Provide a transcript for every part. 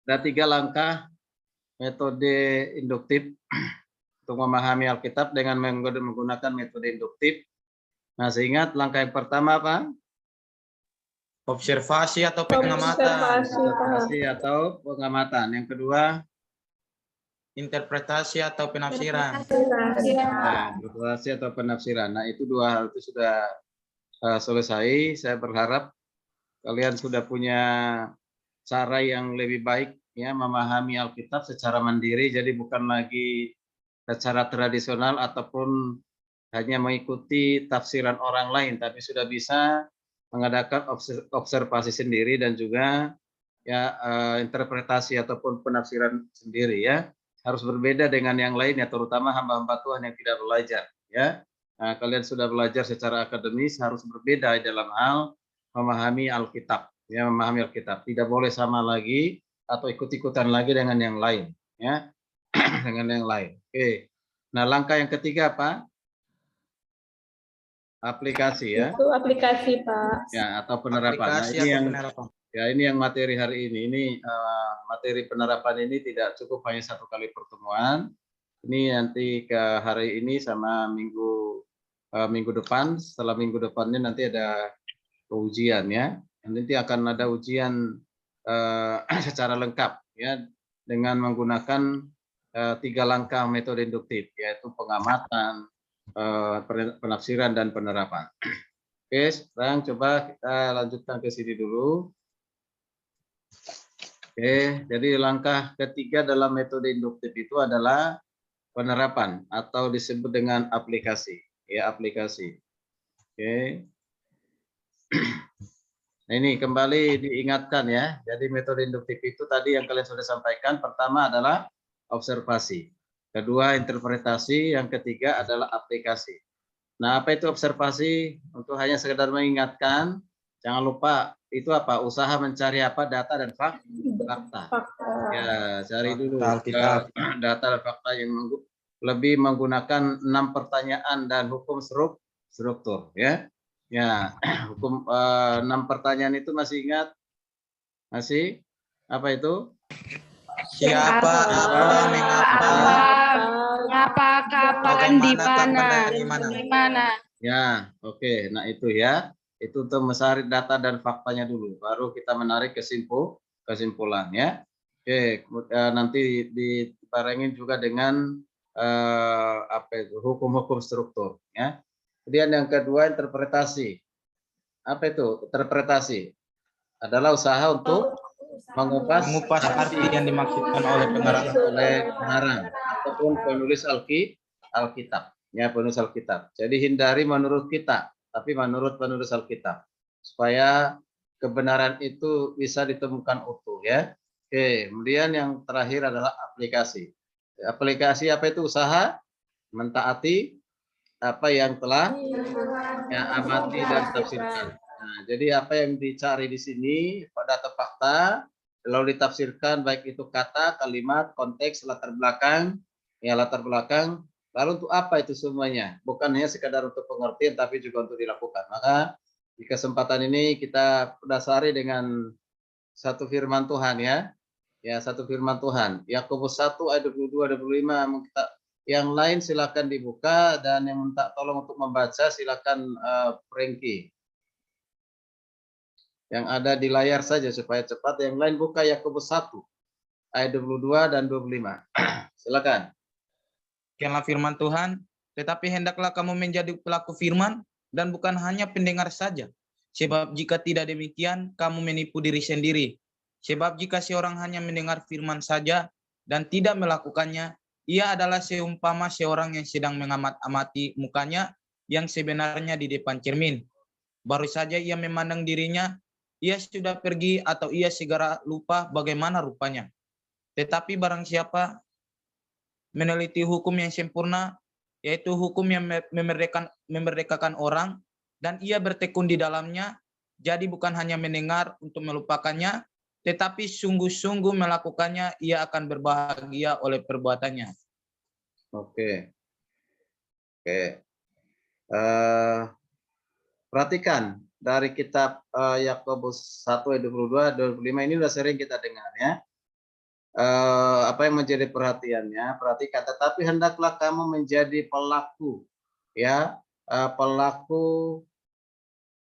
Ada 3 langkah metode induktif untuk memahami Alkitab dengan menggunakan metode induktif. Masih ingat langkah yang pertama apa? Observasi atau pengamatan. Observasi atau pengamatan. Yang kedua, Interpretasi atau penafsiran. nah, interpretasi atau penafsiran. Nah, itu 2 hal itu sudah selesai. Saya berharap kalian sudah punya cara yang lebih baik ya memahami Alkitab secara mandiri. Jadi bukan lagi secara tradisional ataupun hanya mengikuti tafsiran orang lain, tapi sudah bisa mengadakan observasi sendiri dan juga ya interpretasi ataupun penafsiran sendiri ya. Harus berbeda dengan yang lainnya, terutama hamba-hamba Tuhan yang tidak belajar ya. Nah, kalian sudah belajar secara akademis, harus berbeda dalam hal memahami Alkitab ya, memahami Alkitab. Tidak boleh sama lagi atau ikut-ikutan lagi dengan yang lain ya. Dengan yang lain. Oke. Nah, langkah yang ketiga apa? Aplikasi ya. Itu aplikasi, Pak. Ya, atau penerapan. Aplikasi Nah, ini atau yang penerapan. ya ini yang materi hari ini. Ini materi penerapan ini tidak cukup hanya 1 kali pertemuan. Ini nanti ke hari ini sama minggu depan. Setelah minggu depannya nanti ada ujian ya. Nanti akan ada ujian secara lengkap ya dengan menggunakan 3 langkah metode induktif, yaitu pengamatan, penafsiran dan penerapan. Oke, sekarang coba kita lanjutkan ke sini dulu. Oke, jadi langkah ketiga dalam metode induktif itu adalah penerapan atau disebut dengan aplikasi. Ya, aplikasi. Oke. Nah, ini kembali diingatkan ya. Jadi metode induktif itu tadi yang kalian sudah sampaikan. Pertama adalah observasi. Kedua interpretasi. Yang ketiga adalah aplikasi. Nah, apa itu observasi? Untuk hanya sekedar mengingatkan, jangan lupa itu apa? Usaha mencari apa? Data dan fakta. Ya, cari dulu data dan fakta yang lebih menggunakan 6 pertanyaan dan hukum struktur ya. Ya, hukum 6 pertanyaan itu masih ingat? Masih? Apa itu? Siapa, apa, mengapa, Mengapa, kapan, di mana. Ya, oke. Nah, itu ya. Itu untuk mencari data dan faktanya dulu. Baru kita menarik kesimpulan ya. Oke, nanti dibarengin juga dengan apa itu? Hukum-hukum struktur ya. Kemudian yang kedua interpretasi. Apa itu? Interpretasi adalah usaha untuk mengupas arti yang dimaksudkan oleh pengarang ataupun penulis Alkitab. Ya, penulis Alkitab. Jadi hindari menurut kita, tapi menurut penulis Alkitab. Supaya kebenaran itu bisa ditemukan utuh ya. Oke, kemudian yang terakhir adalah aplikasi. Aplikasi apa itu? Usaha mentaati apa yang telah ya amati dan tafsirkan. Nah, jadi apa yang dicari di sini data fakta lalu ditafsirkan baik itu kata, kalimat, konteks, latar belakang, ya latar belakang. Lalu untuk apa itu semuanya? Bukan hanya sekadar untuk pengertian tapi juga untuk dilakukan. Maka di kesempatan ini kita dasari dengan satu firman Tuhan ya. Ya, satu firman Tuhan. Yakobus 1 ayat 22 25 kita yang lain silakan dibuka dan yang minta tolong untuk membaca silakan Frankie. Yang ada di layar saja supaya cepat. Yang lain buka Yakobus 1 ayat 22 dan 25. Silakan. Demikianlah firman Tuhan, tetapi hendaklah kamu menjadi pelaku firman dan bukan hanya pendengar saja. Sebab jika tidak demikian, kamu menipu diri sendiri. Sebab jika seorang hanya mendengar firman saja dan tidak melakukannya, ia adalah seumpama seorang yang sedang mengamat-amati mukanya yang sebenarnya di depan cermin. Baru saja ia memandang dirinya, ia sudah pergi atau ia segera lupa bagaimana rupanya. Tetapi barang siapa meneliti hukum yang sempurna, yaitu hukum yang memerdekakan orang, dan ia bertekun di dalamnya, jadi bukan hanya mendengar untuk melupakannya, tetapi sungguh-sungguh melakukannya, ia akan berbahagia oleh perbuatannya. Oke. Perhatikan dari kitab Yakobus 1 ayat 22 25 ini sudah sering kita dengar ya. apa yang menjadi perhatiannya, perhatikan. Tetapi hendaklah kamu menjadi pelaku, ya, pelaku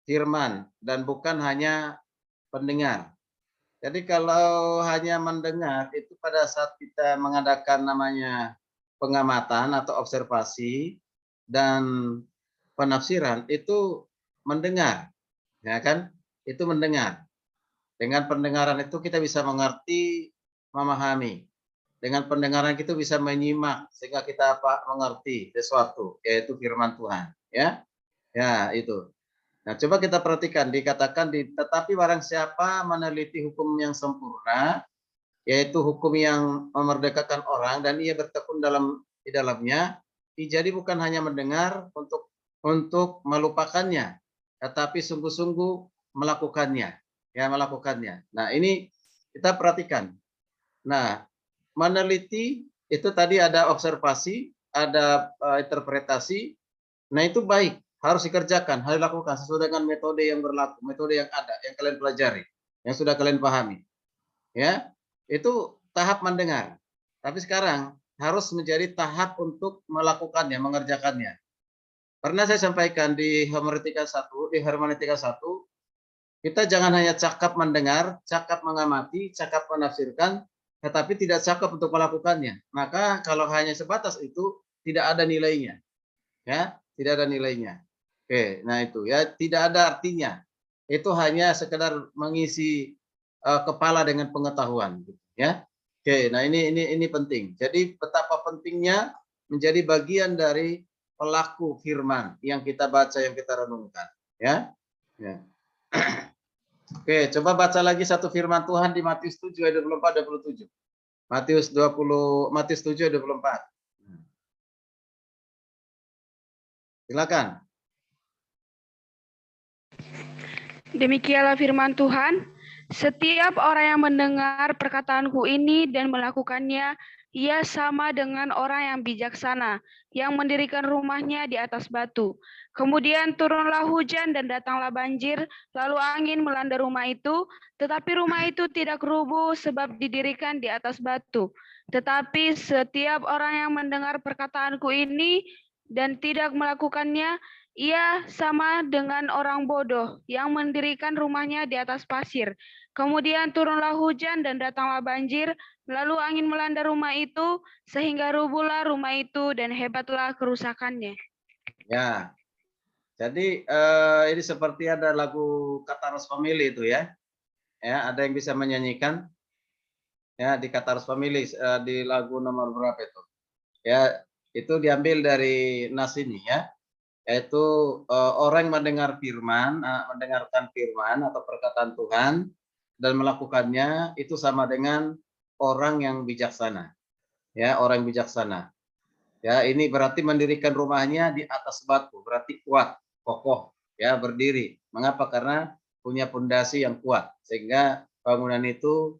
firman dan bukan hanya pendengar. Jadi kalau hanya mendengar itu pada saat kita mengadakan namanya pengamatan atau observasi dan penafsiran itu mendengar, ya kan? Itu mendengar. Dengan pendengaran itu kita bisa mengerti, memahami. Dengan pendengaran kita bisa menyimak sehingga kita mengerti sesuatu, yaitu firman Tuhan, ya. Ya, itu. Nah, coba kita perhatikan, dikatakan tetapi barang siapa meneliti hukum yang sempurna, yaitu hukum yang memerdekakan orang dan ia bertekun di dalamnya, jadi bukan hanya mendengar untuk melupakannya, tetapi sungguh-sungguh melakukannya, ya melakukannya. Nah, ini kita perhatikan. Nah, meneliti itu tadi ada observasi, ada interpretasi. Nah, itu baik, harus dikerjakan, harus dilakukan sesuai dengan metode yang berlaku, metode yang ada, yang kalian pelajari, yang sudah kalian pahami. Ya, itu tahap mendengar. Tapi sekarang harus menjadi tahap untuk melakukannya, mengerjakannya. Pernah saya sampaikan di hermeneutika 1, kita jangan hanya cakap mendengar, cakap mengamati, cakap menafsirkan, tetapi tidak cakap untuk melakukannya. Maka kalau hanya sebatas itu tidak ada nilainya. Ya, tidak ada nilainya. Oke, nah itu ya tidak ada artinya. Itu hanya sekedar mengisi kepala dengan pengetahuan, gitu, ya. Oke, nah ini penting. Jadi betapa pentingnya menjadi bagian dari pelaku firman yang kita baca, yang kita renungkan, ya. Ya. Oke, coba baca lagi satu firman Tuhan di Matius 7 ayat 24 27. Matius 7 ayat 24. Silakan. Demikianlah firman Tuhan, setiap orang yang mendengar perkataanku ini dan melakukannya, ia sama dengan orang yang bijaksana, yang mendirikan rumahnya di atas batu. Kemudian turunlah hujan dan datanglah banjir, lalu angin melanda rumah itu, tetapi rumah itu tidak rubuh sebab didirikan di atas batu. Tetapi setiap orang yang mendengar perkataanku ini dan tidak melakukannya, ia sama dengan orang bodoh yang mendirikan rumahnya di atas pasir. Kemudian turunlah hujan dan datanglah banjir, lalu angin melanda rumah itu, sehingga rubuhlah rumah itu dan hebatlah kerusakannya. Ya, jadi ini seperti ada lagu Kataros Family itu ya. Ya, ada yang bisa menyanyikan? Ya, di Kataros Family di lagu nomor berapa itu? Ya, itu diambil dari nas ini ya. Yaitu orang yang mendengarkan firman atau perkataan Tuhan dan melakukannya itu sama dengan orang yang bijaksana. Ya, orang yang bijaksana. Ya, ini berarti mendirikan rumahnya di atas batu, berarti kuat, kokoh, ya, berdiri. Mengapa? Karena punya pondasi yang kuat sehingga bangunan itu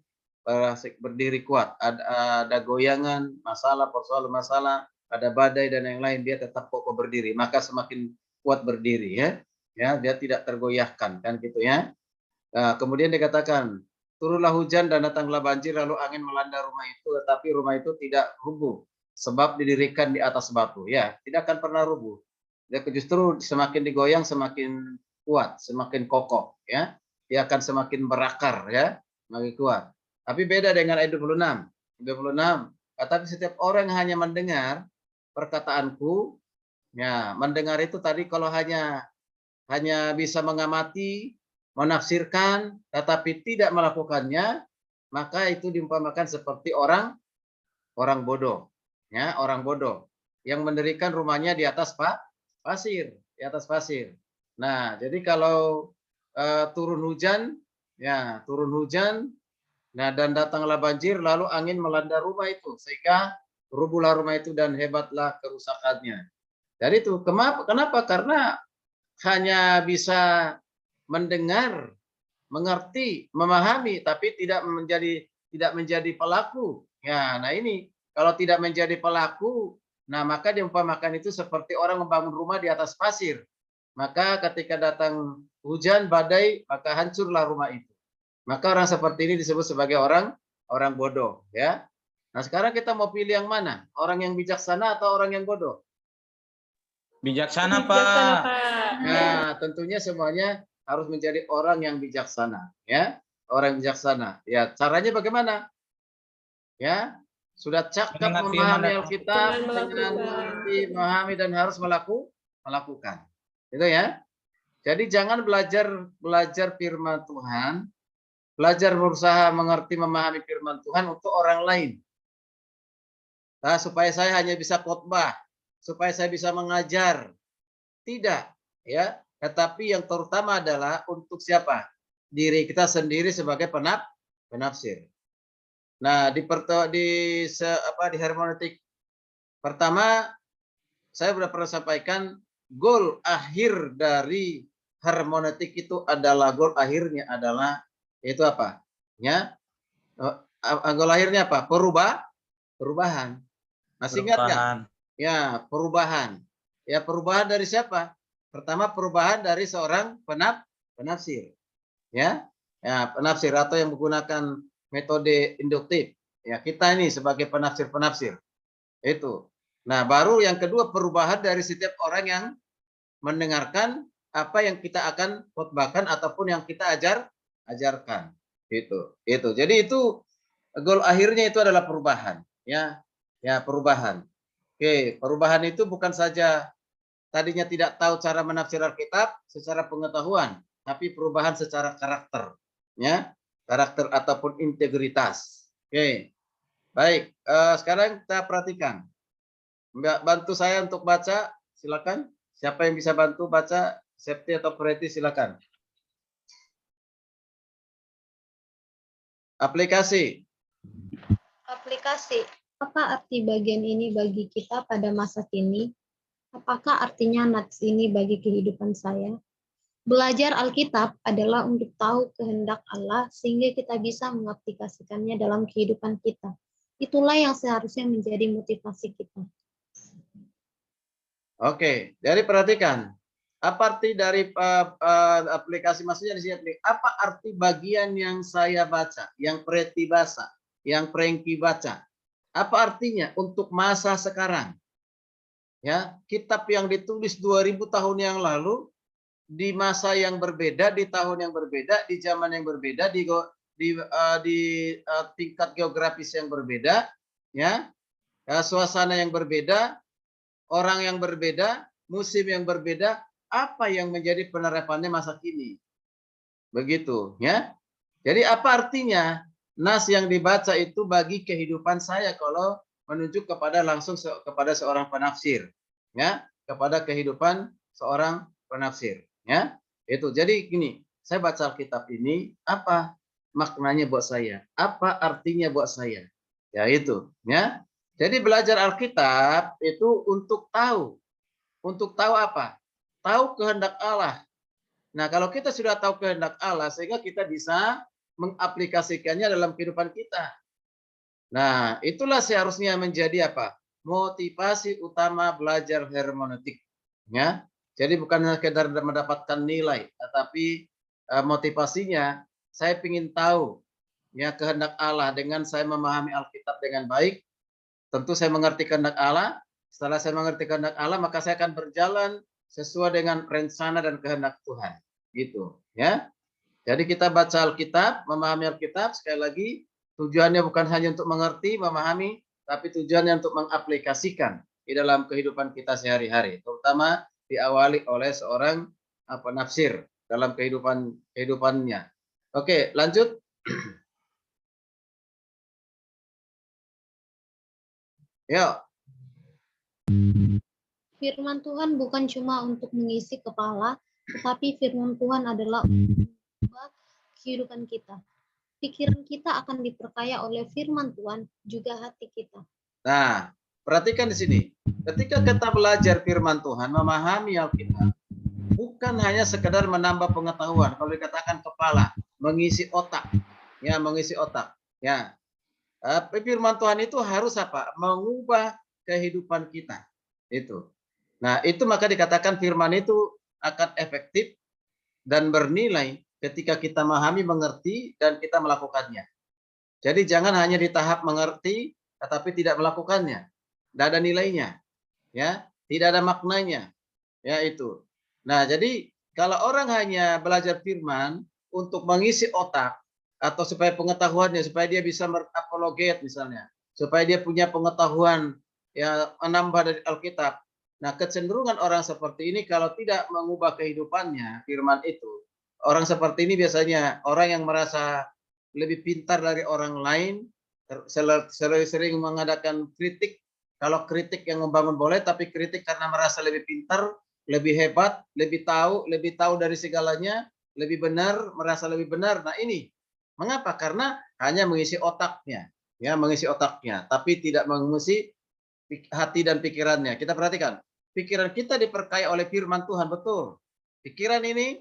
berdiri kuat. Ada goyangan, persoalan masalah, ada badai dan yang lain, dia tetap kokoh berdiri. Maka semakin kuat berdiri, ya. Ya, dia tidak tergoyahkan, kan gitu ya. Nah, kemudian dikatakan, turunlah hujan dan datanglah banjir, lalu angin melanda rumah itu, tetapi rumah itu tidak rubuh sebab didirikan di atas batu. Ya, tidak akan pernah rubuh. Dia justru semakin digoyang semakin kuat, semakin kokoh, ya. Dia akan semakin berakar, ya, semakin kuat. Tapi beda dengan ayat 26. 26, tetapi setiap orang yang hanya mendengar perkataanku, ya, mendengar itu tadi kalau hanya bisa mengamati, menafsirkan, tetapi tidak melakukannya, maka itu diumpamakan seperti orang bodoh, ya, orang bodoh yang mendirikan rumahnya di atas pasir, di atas pasir. Nah, jadi kalau turun hujan, ya, turun hujan, nah dan datanglah banjir, lalu angin melanda rumah itu sehingga rubuhlah rumah itu dan hebatlah kerusakannya. Jadi itu kenapa? Karena hanya bisa mendengar, mengerti, memahami, tapi tidak menjadi pelaku. Ya, nah ini kalau tidak menjadi pelaku, nah maka diumpamakan itu seperti orang membangun rumah di atas pasir. Maka ketika datang hujan, badai, maka hancurlah rumah itu. Maka orang seperti ini disebut sebagai orang orang bodoh, ya. Nah, sekarang kita mau pilih yang mana? Orang yang bijaksana atau orang yang bodoh? Bijaksana, Bijaksana, Pak. Pak. Nah, tentunya semuanya harus menjadi orang yang bijaksana, ya. Orang yang bijaksana. Ya, caranya bagaimana? Ya, sudah cakap Mendengar firman memahami dan Alkitab Dengan dengan melakukan. mengerti, memahami dan harus melakukan. Itu ya. Jadi jangan belajar firman Tuhan, belajar berusaha mengerti memahami firman Tuhan untuk orang lain. Nah, supaya saya hanya bisa khotbah, supaya saya bisa mengajar. Tidak, ya. Tetapi yang terutama adalah untuk siapa? Diri kita sendiri sebagai penafsir. Nah, di hermeneutik pertama saya sudah pernah sampaikan goal akhir dari hermeneutik itu adalah goal akhirnya adalah itu apa? Ya. Goal akhirnya apa? Perubahan. Masih ingat nggak? perubahan. Ya, perubahan. Ya, perubahan dari siapa? Pertama perubahan dari seorang penafsir. Ya. Ya, penafsir atau yang menggunakan metode induktif. Ya, kita ini sebagai penafsir-penafsir. Itu. Nah, baru yang kedua perubahan dari setiap orang yang mendengarkan apa yang kita akan khotbahkan ataupun yang kita ajarkan. Itu. Jadi itu goal akhirnya itu adalah perubahan, ya. Ya, perubahan. Oke, perubahan itu bukan saja tadinya tidak tahu cara menafsir Alkitab secara pengetahuan, tapi perubahan secara karakter, ya. Karakter ataupun integritas. Oke. Baik, sekarang kita perhatikan. Mbak, bantu saya untuk baca, silakan. Siapa yang bisa bantu baca? Septi atau Preti, silakan. Aplikasi. Aplikasi. Apa arti bagian ini bagi kita pada masa kini? Apakah artinya nats ini bagi kehidupan saya? Belajar Alkitab adalah untuk tahu kehendak Allah sehingga kita bisa mengaplikasikannya dalam kehidupan kita. Itulah yang seharusnya menjadi motivasi kita. Oke, jadi perhatikan. Apa arti dari aplikasi, maksudnya di sini? Apa arti bagian yang saya baca, yang Preti baca, yang Prengki baca? Apa artinya untuk masa sekarang? Ya, kitab yang ditulis 2000 tahun yang lalu di masa yang berbeda, di tahun yang berbeda, di zaman yang berbeda, di tingkat geografis yang berbeda, ya, suasana yang berbeda, orang yang berbeda, musim yang berbeda, apa yang menjadi penerapannya masa kini? Begitu, ya. Jadi apa artinya nas yang dibaca itu bagi kehidupan saya kalau menunjuk kepada langsung kepada seorang penafsir, ya, kepada kehidupan seorang penafsir, ya. Itu. Jadi gini, saya baca Alkitab ini apa maknanya buat saya? Apa artinya buat saya? Ya itu, ya. Jadi belajar Alkitab itu untuk tahu apa? Tahu kehendak Allah. Nah, kalau kita sudah tahu kehendak Allah, sehingga kita bisa mengaplikasikannya dalam kehidupan kita. Nah, itulah seharusnya menjadi apa? Motivasi utama belajar hermeneutik. Ya. Jadi bukan sekedar mendapatkan nilai, tetapi motivasinya saya ingin tahu ya kehendak Allah dengan saya memahami Alkitab dengan baik. Tentu saya mengerti kehendak Allah. Setelah saya mengerti kehendak Allah, maka saya akan berjalan sesuai dengan rencana dan kehendak Tuhan. Gitu, ya. Jadi kita baca Alkitab, memahami Alkitab, sekali lagi tujuannya bukan hanya untuk mengerti, memahami, tapi tujuannya untuk mengaplikasikan di dalam kehidupan kita sehari-hari, terutama diawali oleh seorang penafsir dalam kehidupannya. Oke, lanjut. Yuk. Firman Tuhan bukan cuma untuk mengisi kepala, tetapi firman Tuhan adalah untuk mengubah kehidupan kita. Pikiran kita akan diperkaya oleh firman Tuhan, juga hati kita. Nah, perhatikan di sini. Ketika kita belajar firman Tuhan, memahami Alkitab, bukan hanya sekedar menambah pengetahuan, kalau dikatakan kepala, mengisi otak. Ya, mengisi otak. Ya. Firman Tuhan itu harus apa? Mengubah kehidupan kita. Itu. Nah, itu maka dikatakan firman itu akan efektif dan bernilai ketika kita memahami, mengerti, dan kita melakukannya. Jadi jangan hanya di tahap mengerti tetapi tidak melakukannya. Tidak ada nilainya, ya, tidak ada maknanya, ya itu. Nah, jadi kalau orang hanya belajar firman untuk mengisi otak atau supaya pengetahuannya, supaya dia bisa apologet misalnya, supaya dia punya pengetahuan ya menambah dari Alkitab. Nah, kecenderungan orang seperti ini kalau tidak mengubah kehidupannya, firman itu, orang seperti ini biasanya orang yang merasa lebih pintar dari orang lain, sering mengadakan kritik. Kalau kritik yang membangun boleh, tapi kritik karena merasa lebih pintar, lebih hebat, lebih tahu dari segalanya, lebih benar, merasa lebih benar. Nah ini, mengapa? Karena hanya mengisi otaknya, ya mengisi otaknya, tapi tidak mengisi hati dan pikirannya. Kita perhatikan, pikiran kita diperkaya oleh firman Tuhan, betul. Pikiran ini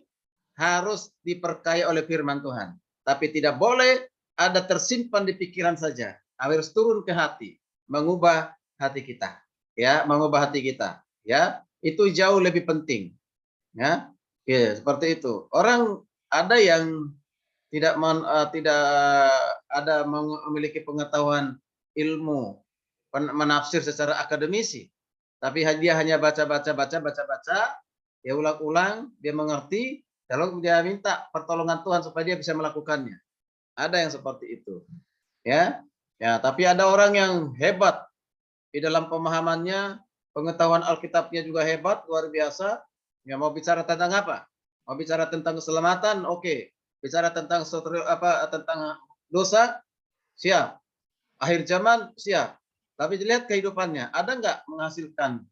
harus diperkaya oleh firman Tuhan, tapi tidak boleh ada tersimpan di pikiran saja. Harus turun ke hati, mengubah hati kita, ya, mengubah hati kita, ya, itu jauh lebih penting, ya, ya seperti itu. Orang ada yang tidak ada memiliki pengetahuan ilmu menafsir secara akademisi, tapi dia hanya baca, ya ulang-ulang, dia mengerti, lalu dia minta pertolongan Tuhan supaya dia bisa melakukannya. Ada yang seperti itu, ya, ya. Tapi ada orang yang hebat di dalam pemahamannya, pengetahuan Alkitabnya juga hebat, luar biasa. Ya, mau bicara tentang apa? Mau bicara tentang keselamatan, oke. Bicara tentang tentang dosa, siap. Akhir zaman, siap. Tapi dilihat kehidupannya, ada nggak menghasilkan?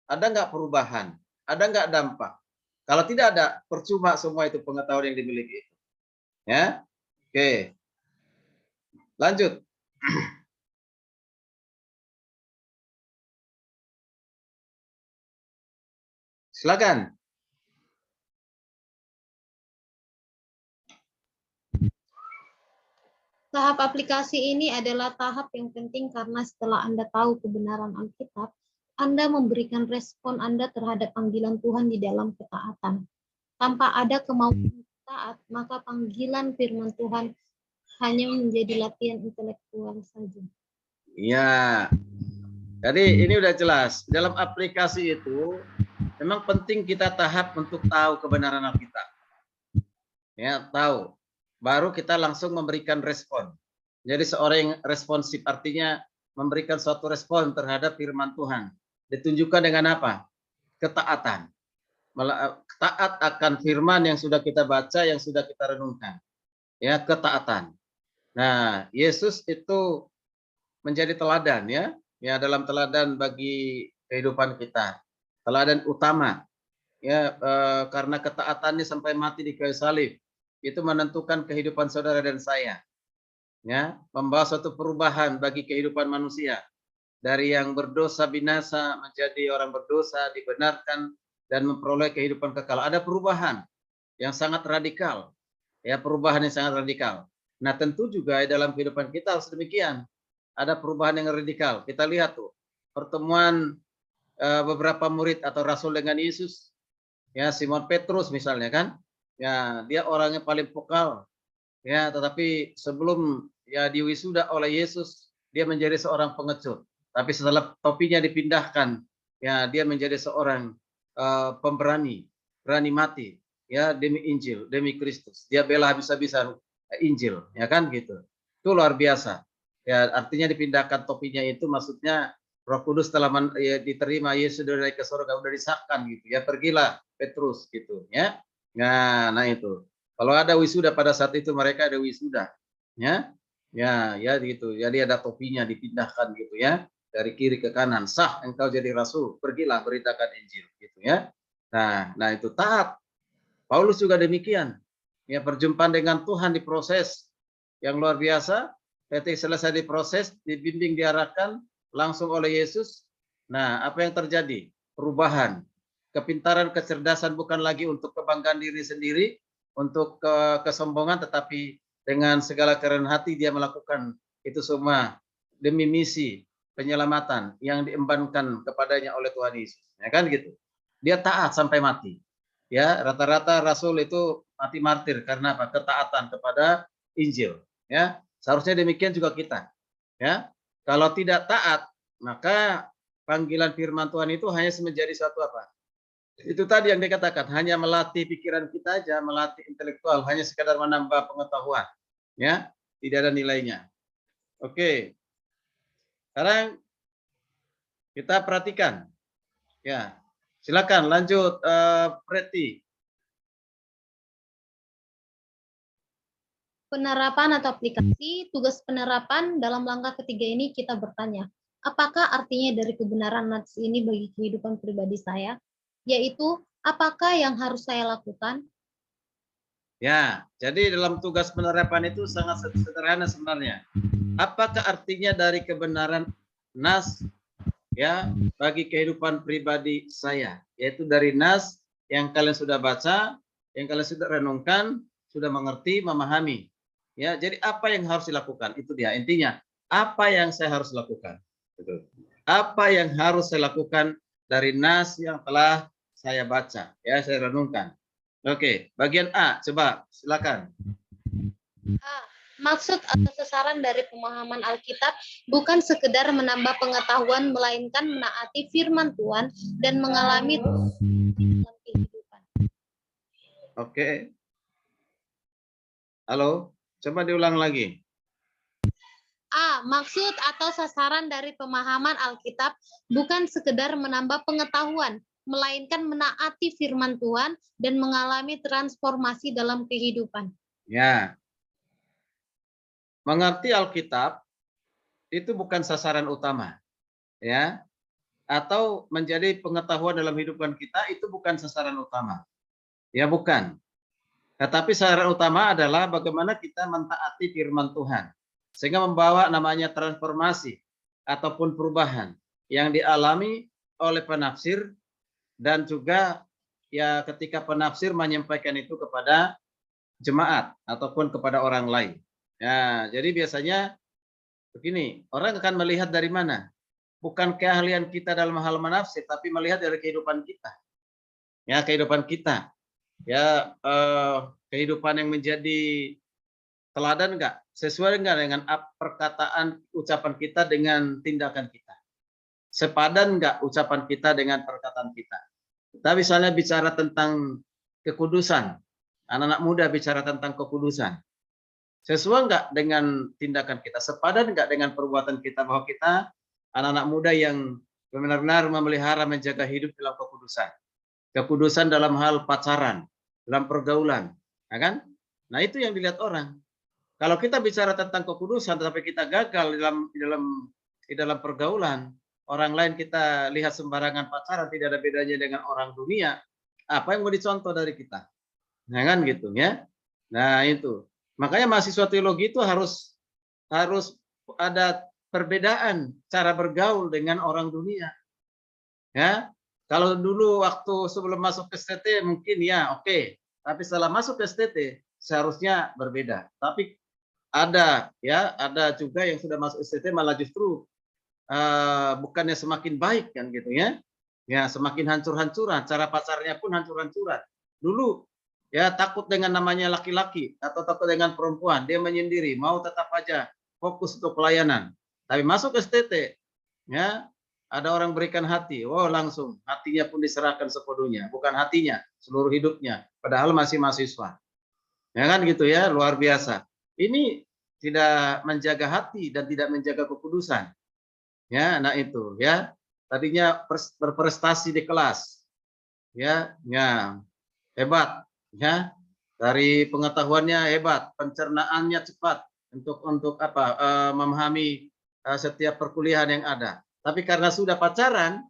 Ada nggak perubahan? Ada nggak dampak? Kalau tidak ada, percuma semua itu pengetahuan yang dimiliki. Ya, oke. Lanjut. Silakan. Tahap aplikasi ini adalah tahap yang penting karena setelah Anda tahu kebenaran Alkitab, Anda memberikan respon Anda terhadap panggilan Tuhan di dalam ketaatan. Tanpa ada kemauan taat, maka panggilan firman Tuhan hanya menjadi latihan intelektual saja. Ya, jadi ini udah jelas. Dalam aplikasi itu memang penting kita tahap untuk tahu kebenaran Alkitab. Ya, tahu. Baru kita langsung memberikan respon. Jadi seorang yang responsif artinya memberikan suatu respon terhadap firman Tuhan. Ditunjukkan dengan apa? Ketaatan. Taat akan firman yang sudah kita baca, yang sudah kita renungkan. Ya, ketaatan. Nah, Yesus itu menjadi teladan, ya. Ya, dalam teladan bagi kehidupan kita. Teladan utama. Ya, karena ketaatannya sampai mati di kayu salib. Itu menentukan kehidupan saudara dan saya. Ya, membawa suatu perubahan bagi kehidupan manusia. Dari yang berdosa binasa menjadi orang berdosa, dibenarkan, dan memperoleh kehidupan kekal. Ada perubahan yang sangat radikal. Ya, perubahan yang sangat radikal. Nah, tentu juga dalam kehidupan kita harus demikian. Ada perubahan yang radikal. Kita lihat tuh, pertemuan beberapa murid atau rasul dengan Yesus. Ya, Simon Petrus misalnya kan. Ya, dia orangnya paling vokal. Ya, tetapi sebelum ya diwisuda oleh Yesus, dia menjadi seorang pengecut. Tapi setelah topinya dipindahkan, ya dia menjadi seorang pemberani, berani mati, ya demi Injil, demi Kristus. Dia bela habis-habisan Injil, ya kan gitu. Itu luar biasa. Ya, artinya dipindahkan topinya itu maksudnya Roh Kudus telah ya, diterima Yesus dari ke surga, udah disahkan gitu. Ya pergilah Petrus gitu, ya. Nah itu. Kalau ada wisuda pada saat itu mereka ada wisuda, ya, ya gitu. Jadi ada topinya dipindahkan gitu ya, dari kiri ke kanan. Sah engkau jadi rasul, pergilah beritakan Injil gitu ya. Nah itu taat. Paulus juga demikian. Ya perjumpaan dengan Tuhan diproses yang luar biasa. Ketika selesai diproses, dibimbing, diarahkan langsung oleh Yesus. Nah apa yang terjadi? Perubahan. Kepintaran, kecerdasan bukan lagi untuk kebanggaan diri sendiri, untuk kesombongan, tetapi dengan segala kerendahan hati dia melakukan itu semua demi misi penyelamatan yang diembankan kepadanya oleh Tuhan Yesus. Ya kan gitu. Dia taat sampai mati. Ya, rata-rata rasul itu mati martir karena apa? Ketaatan kepada Injil, ya. Seharusnya demikian juga kita. Ya, kalau tidak taat, maka panggilan firman Tuhan itu hanya menjadi suatu apa? Itu tadi yang dikatakan, hanya melatih pikiran kita aja, melatih intelektual, hanya sekadar menambah pengetahuan. Ya, tidak ada nilainya. Oke. Sekarang kita perhatikan. Ya. Silakan lanjut Preti. Penerapan atau aplikasi, tugas penerapan dalam langkah ketiga ini kita bertanya, apakah artinya dari kebenaran nats ini bagi kehidupan pribadi saya? Yaitu, apakah yang harus saya lakukan? Ya, jadi dalam tugas penerapan itu sangat sederhana sebenarnya. Apakah artinya dari kebenaran nas ya bagi kehidupan pribadi saya? Yaitu dari nas yang kalian sudah baca, yang kalian sudah renungkan, sudah mengerti, memahami. Ya, jadi apa yang harus dilakukan? Itu dia intinya. Apa yang saya harus lakukan? Betul. Apa yang harus saya lakukan dari nas yang telah saya baca, ya saya renungkan. Oke, bagian A, coba silakan. A. Maksud atau sasaran dari pemahaman Alkitab bukan sekedar menambah pengetahuan, melainkan menaati firman Tuhan dan mengalami dalam kehidupan. Oke. Halo, coba diulang lagi. A. Maksud atau sasaran dari pemahaman Alkitab bukan sekedar menambah pengetahuan, melainkan menaati firman Tuhan dan mengalami transformasi dalam kehidupan. Ya. Mengerti Alkitab itu bukan sasaran utama. Ya. Atau menjadi pengetahuan dalam kehidupan kita itu bukan sasaran utama. Ya, bukan. Tetapi sasaran utama adalah bagaimana kita mentaati firman Tuhan. Sehingga membawa namanya transformasi ataupun perubahan yang dialami oleh penafsir dan juga ya ketika penafsir menyampaikan itu kepada jemaat ataupun kepada orang lain. Ya, jadi biasanya begini, orang akan melihat dari mana? Bukan keahlian kita dalam hal menafsir, tapi melihat dari kehidupan kita. Ya, kehidupan kita. Ya, kehidupan yang menjadi teladan enggak? Sesuai enggak dengan perkataan ucapan kita dengan tindakan kita? Sepadan enggak ucapan kita dengan perkataan kita? Kita misalnya bicara tentang kekudusan. Anak-anak muda bicara tentang kekudusan. Sesuai enggak dengan tindakan kita? Sepadan enggak dengan perbuatan kita bahwa kita anak-anak muda yang benar-benar memelihara menjaga hidup dalam kekudusan. Kekudusan dalam hal pacaran, dalam pergaulan, ya kan? Nah, itu yang dilihat orang. Kalau kita bicara tentang kekudusan, tetapi kita gagal di dalam pergaulan, orang lain kita lihat sembarangan pacaran, tidak ada bedanya dengan orang dunia, apa yang mau dicontoh dari kita? Nah, kan gitu ya. Nah, itu. Makanya mahasiswa teologi itu harus ada perbedaan cara bergaul dengan orang dunia. Ya. Kalau dulu waktu sebelum masuk ke STT mungkin ya oke, tapi setelah masuk ke STT seharusnya berbeda. Tapi ada juga yang sudah masuk STT malah justru bukannya semakin baik kan gitu ya. Ya, semakin hancur-hancuran, cara pacarnya pun hancur-hancuran. Dulu ya takut dengan namanya laki-laki atau takut dengan perempuan, dia menyendiri, mau tetap aja fokus untuk pelayanan. Tapi masuk STT ya, ada orang berikan hati, langsung hatinya pun diserahkan sepenuhnya, bukan hatinya, seluruh hidupnya, padahal masih mahasiswa. Ya kan gitu ya, luar biasa. Ini tidak menjaga hati dan tidak menjaga kekudusan. Ya, nah itu ya. Tadinya berprestasi di kelas. Ya, hebat ya. Dari pengetahuannya hebat, pencernaannya cepat untuk memahami setiap perkuliahan yang ada. Tapi karena sudah pacaran,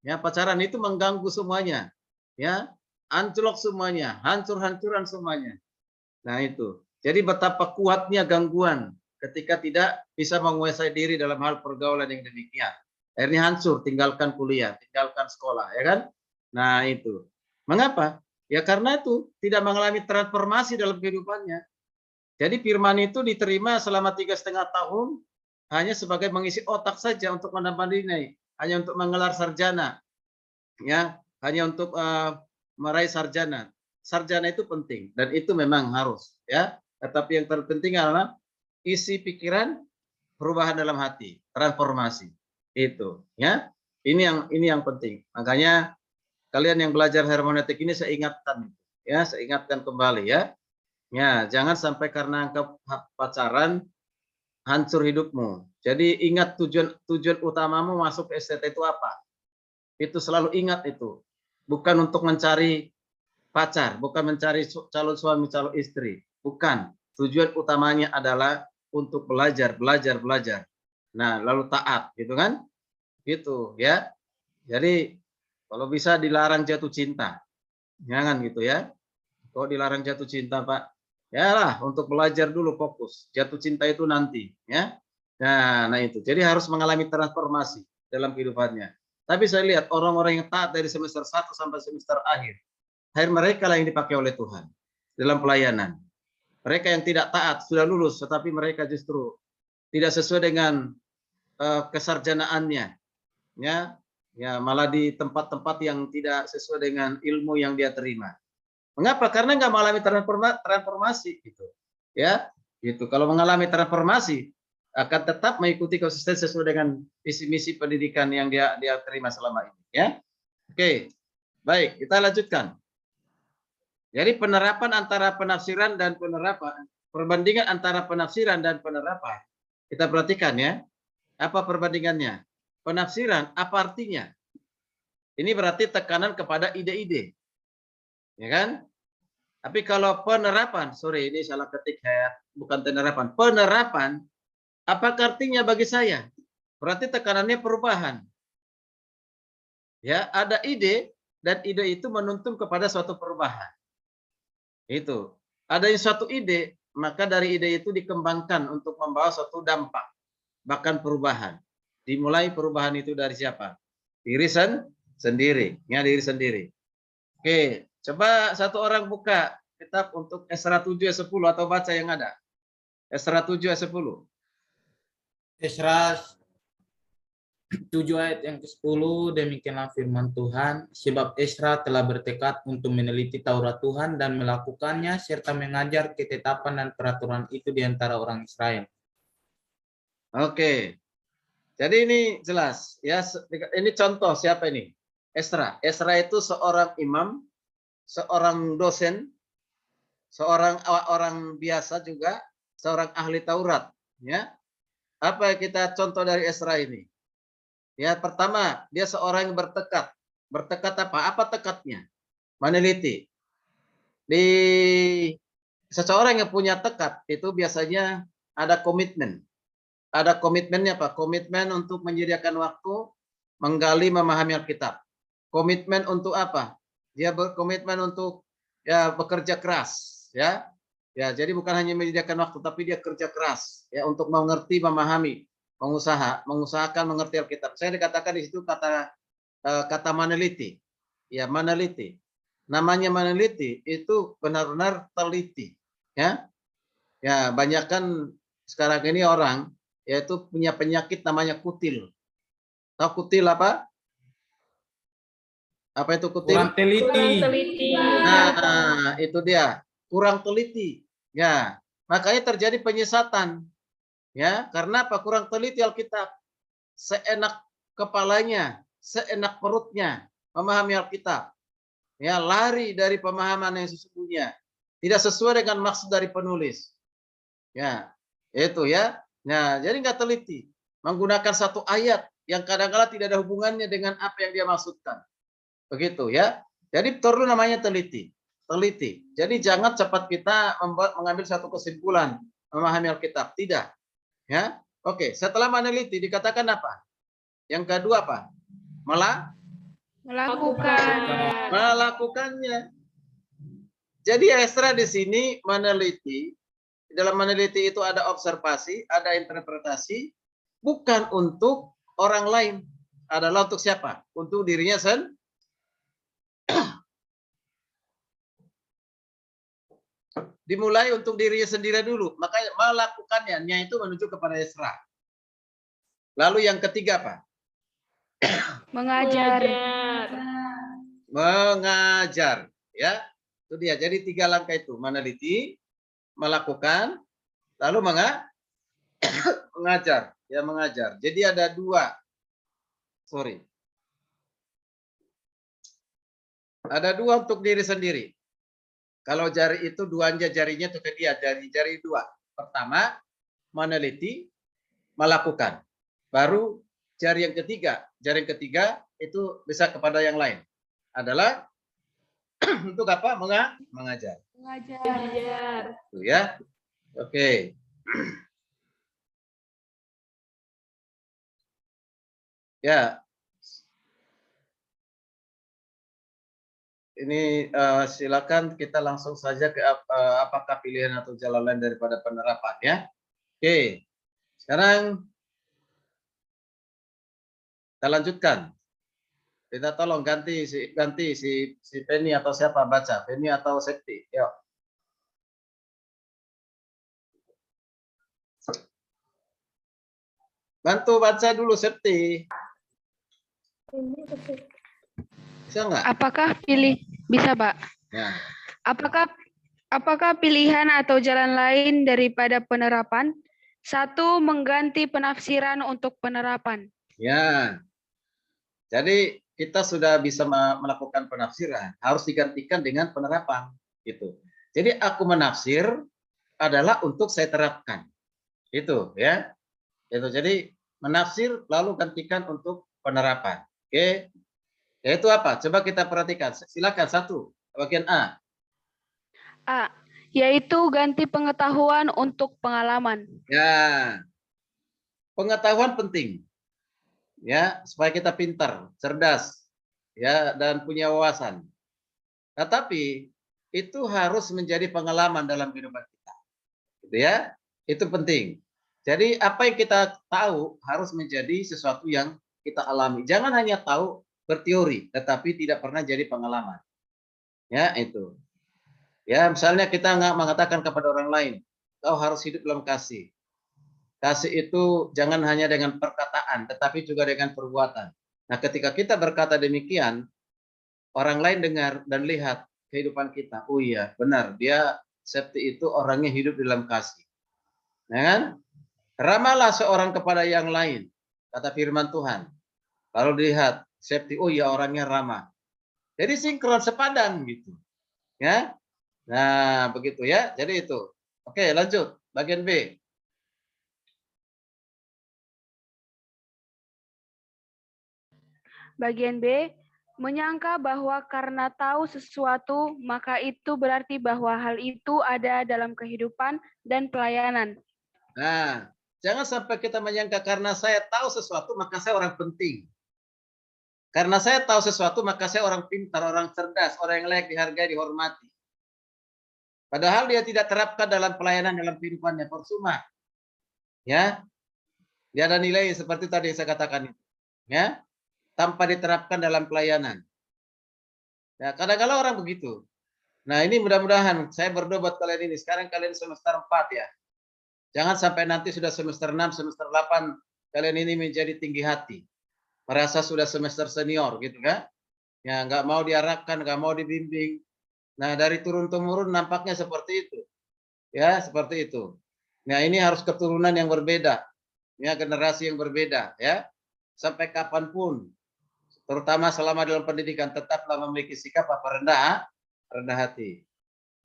ya pacaran itu mengganggu semuanya. Ya, anjlok semuanya, hancur-hancuran semuanya. Nah itu. Jadi betapa kuatnya gangguan ketika tidak bisa menguasai diri dalam hal pergaulan yang demikian. Akhirnya hancur, tinggalkan kuliah, tinggalkan sekolah, ya kan? Nah itu. Mengapa? Ya karena itu tidak mengalami transformasi dalam kehidupannya. Jadi firman itu diterima selama 3,5 tahun hanya sebagai mengisi otak saja untuk menambah nilai, hanya untuk menggelar sarjana, ya, hanya untuk meraih sarjana. Sarjana itu penting dan itu memang harus, ya. Tetapi yang terpenting adalah isi pikiran, perubahan dalam hati, transformasi. Itu, ya. Ini yang penting. Makanya kalian yang belajar hermeneutik ini saya ingatkan, ya, saya ingatkan kembali, ya. Ya, jangan sampai karena engkau pacaran hancur hidupmu. Jadi ingat tujuan utamamu masuk ke STT itu apa? Itu selalu ingat itu. Bukan untuk mencari pacar, bukan mencari calon suami, calon istri. Bukan. Tujuan utamanya adalah untuk belajar. Nah, lalu taat, gitu kan? Gitu, ya. Jadi kalau bisa dilarang jatuh cinta. Jangan gitu ya. Kok dilarang jatuh cinta, Pak? Ya lah, untuk belajar dulu fokus. Jatuh cinta itu nanti, ya. Nah itu. Jadi harus mengalami transformasi dalam kehidupannya. Tapi saya lihat orang-orang yang taat dari semester 1 sampai semester akhir mereka lah yang dipakai oleh Tuhan dalam pelayanan. Mereka yang tidak taat sudah lulus, tetapi mereka justru tidak sesuai dengan kesarjanaannya, ya malah di tempat-tempat yang tidak sesuai dengan ilmu yang dia terima. Mengapa? Karena nggak mengalami transformasi, gitu, ya, gitu. Kalau mengalami transformasi akan tetap mengikuti konsisten sesuai dengan visi misi pendidikan yang dia terima selama ini, ya. Oke, baik, kita lanjutkan. Jadi penerapan antara penafsiran dan penerapan, perbandingan antara penafsiran dan penerapan, kita perhatikan ya, apa perbandingannya? Penafsiran, apa artinya? Ini berarti tekanan kepada ide-ide, ya kan? Tapi kalau penerapan, sorry ini salah ketik saya, bukan penerapan, apa artinya bagi saya? Berarti tekanannya perubahan. Ya, ada ide dan ide itu menuntun kepada suatu perubahan. Itu. Ada suatu ide, maka dari ide itu dikembangkan untuk membawa suatu dampak, bahkan perubahan. Dimulai perubahan itu dari siapa? Diri sendiri, ya diri sendiri. Oke, coba satu orang buka kitab untuk Esra 7 ayat 10 atau baca yang ada. Esra 7 ayat 10. Esra 7 ayat yang ke-10, demikianlah firman Tuhan, sebab Esra telah bertekad untuk meneliti Taurat Tuhan dan melakukannya, serta mengajar ketetapan dan peraturan itu di antara orang Israel. Oke, jadi ini jelas, ya. Ini contoh siapa ini? Esra. Esra itu seorang imam, seorang dosen, seorang orang biasa juga, seorang ahli Taurat, ya. Apa yang kita contoh dari Esra ini? Ya, pertama, dia seorang yang bertekad. Bertekad apa? Apa tekadnya? Meneliti. Di seseorang yang punya tekad itu biasanya ada komitmen. Ada komitmennya apa? Komitmen untuk menyediakan waktu menggali memahami Alkitab. Komitmen untuk apa? Dia berkomitmen untuk ya bekerja keras, ya. Ya, jadi bukan hanya menyediakan waktu tapi dia kerja keras ya untuk mengerti, memahami, mengusahakan mengerti Alkitab. Saya dikatakan di situ kata meneliti. Ya, meneliti. Namanya meneliti itu benar-benar teliti, ya. Ya, banyak kan sekarang ini orang yaitu punya penyakit namanya kutil. Tahu kutil apa? Apa itu kutil? Kurang teliti. Nah, itu dia, kurang teliti. Ya, makanya terjadi penyesatan. Ya, karena apa? Kurang teliti Alkitab. Seenak kepalanya, seenak perutnya memahami Alkitab. Ya, lari dari pemahaman yang sesungguhnya. Tidak sesuai dengan maksud dari penulis. Ya, itu ya. Nah, jadi nggak teliti. Menggunakan satu ayat yang kadang-kala tidak ada hubungannya dengan apa yang dia maksudkan. Begitu ya. Jadi perlu namanya teliti. Teliti. Jadi jangan cepat kita mengambil satu kesimpulan memahami Alkitab. Tidak. Ya. Oke, setelah meneliti dikatakan apa? Yang kedua apa? Melakukannya. Jadi Esra di sini meneliti. Dalam meneliti itu ada observasi, ada interpretasi, bukan untuk orang lain. Adalah untuk siapa? Untuk dirinya sendiri. Dimulai untuk dirinya sendiri dulu. Makanya melakukannya, nya itu menuju kepada Esra. Lalu yang ketiga apa? Mengajar. Mengajar. Ya, itu dia. Jadi 3 langkah itu. Meneliti, melakukan, lalu Mengajar, ya mengajar. Jadi ada dua. Sorry. Ada dua untuk diri sendiri. Kalau jari itu duanya jarinya itu ke dia, jari dua. Pertama, meneliti, melakukan. Baru jari yang ketiga itu bisa kepada yang lain. Adalah untuk apa? Mengajar. Mengajar. Itu ya. Oke. Ya. Ini silakan kita langsung saja ke apakah pilihan atau jalan lain daripada penerapan ya. Oke. Sekarang kita lanjutkan. Kita tolong ganti si Penny atau siapa baca, Penny atau Septi. Yuk. Bantu baca dulu Septi. Bisa nggak? Apakah bisa, Pak? Ya. Apakah pilihan atau jalan lain daripada penerapan? Satu, mengganti penafsiran untuk penerapan. Ya. Jadi kita sudah bisa melakukan penafsiran, harus digantikan dengan penerapan gitu. Jadi aku menafsir adalah untuk saya terapkan. Itu ya. Itu jadi menafsir lalu gantikan untuk penerapan. Oke. Yaitu apa? Coba kita perhatikan. Silakan satu, bagian A. A. Yaitu ganti pengetahuan untuk pengalaman. Ya. Pengetahuan penting. Ya, supaya kita pintar, cerdas, ya, dan punya wawasan. Tetapi itu harus menjadi pengalaman dalam kehidupan kita. Gitu ya. Itu penting. Jadi apa yang kita tahu harus menjadi sesuatu yang kita alami. Jangan hanya tahu berteori, tetapi tidak pernah jadi pengalaman. Ya, itu. Ya, misalnya kita nggak mengatakan kepada orang lain, kau harus hidup dalam kasih. Kasih itu jangan hanya dengan perkataan, tetapi juga dengan perbuatan. Nah, ketika kita berkata demikian, orang lain dengar dan lihat kehidupan kita. Oh iya, benar. Dia Septi itu orangnya hidup dalam kasih. Ya kan? Ramahlah seorang kepada yang lain, kata firman Tuhan. Kalau dilihat Septi, oh iya orangnya ramah. Jadi sinkron sepadan gitu. Ya. Nah, begitu ya. Jadi itu. Oke, lanjut. Bagian B. Bagian B, menyangka bahwa karena tahu sesuatu, maka itu berarti bahwa hal itu ada dalam kehidupan dan pelayanan. Nah, jangan sampai kita menyangka karena saya tahu sesuatu, maka saya orang penting. Karena saya tahu sesuatu, maka saya orang pintar, orang cerdas, orang yang layak dihargai, dihormati. Padahal dia tidak terapkan dalam pelayanan, dalam kehidupannya, percuma. Ya, dia ada nilai seperti tadi saya katakan itu. Ya, tanpa diterapkan dalam pelayanan. Ya, kadang-kadang orang begitu. Nah, ini mudah-mudahan saya berdoa buat kalian ini. Sekarang kalian semester 4 ya. Jangan sampai nanti sudah semester 6, semester 8 kalian ini menjadi tinggi hati. Merasa sudah semester senior gitu kan. Ya, nggak mau diarahkan, nggak mau dibimbing. Nah, dari turun-temurun nampaknya seperti itu. Ya, seperti itu. Nah, ini harus keturunan yang berbeda. Ya, generasi yang berbeda ya. Sampai kapanpun, terutama selama dalam pendidikan, tetaplah memiliki sikap apa rendah hati.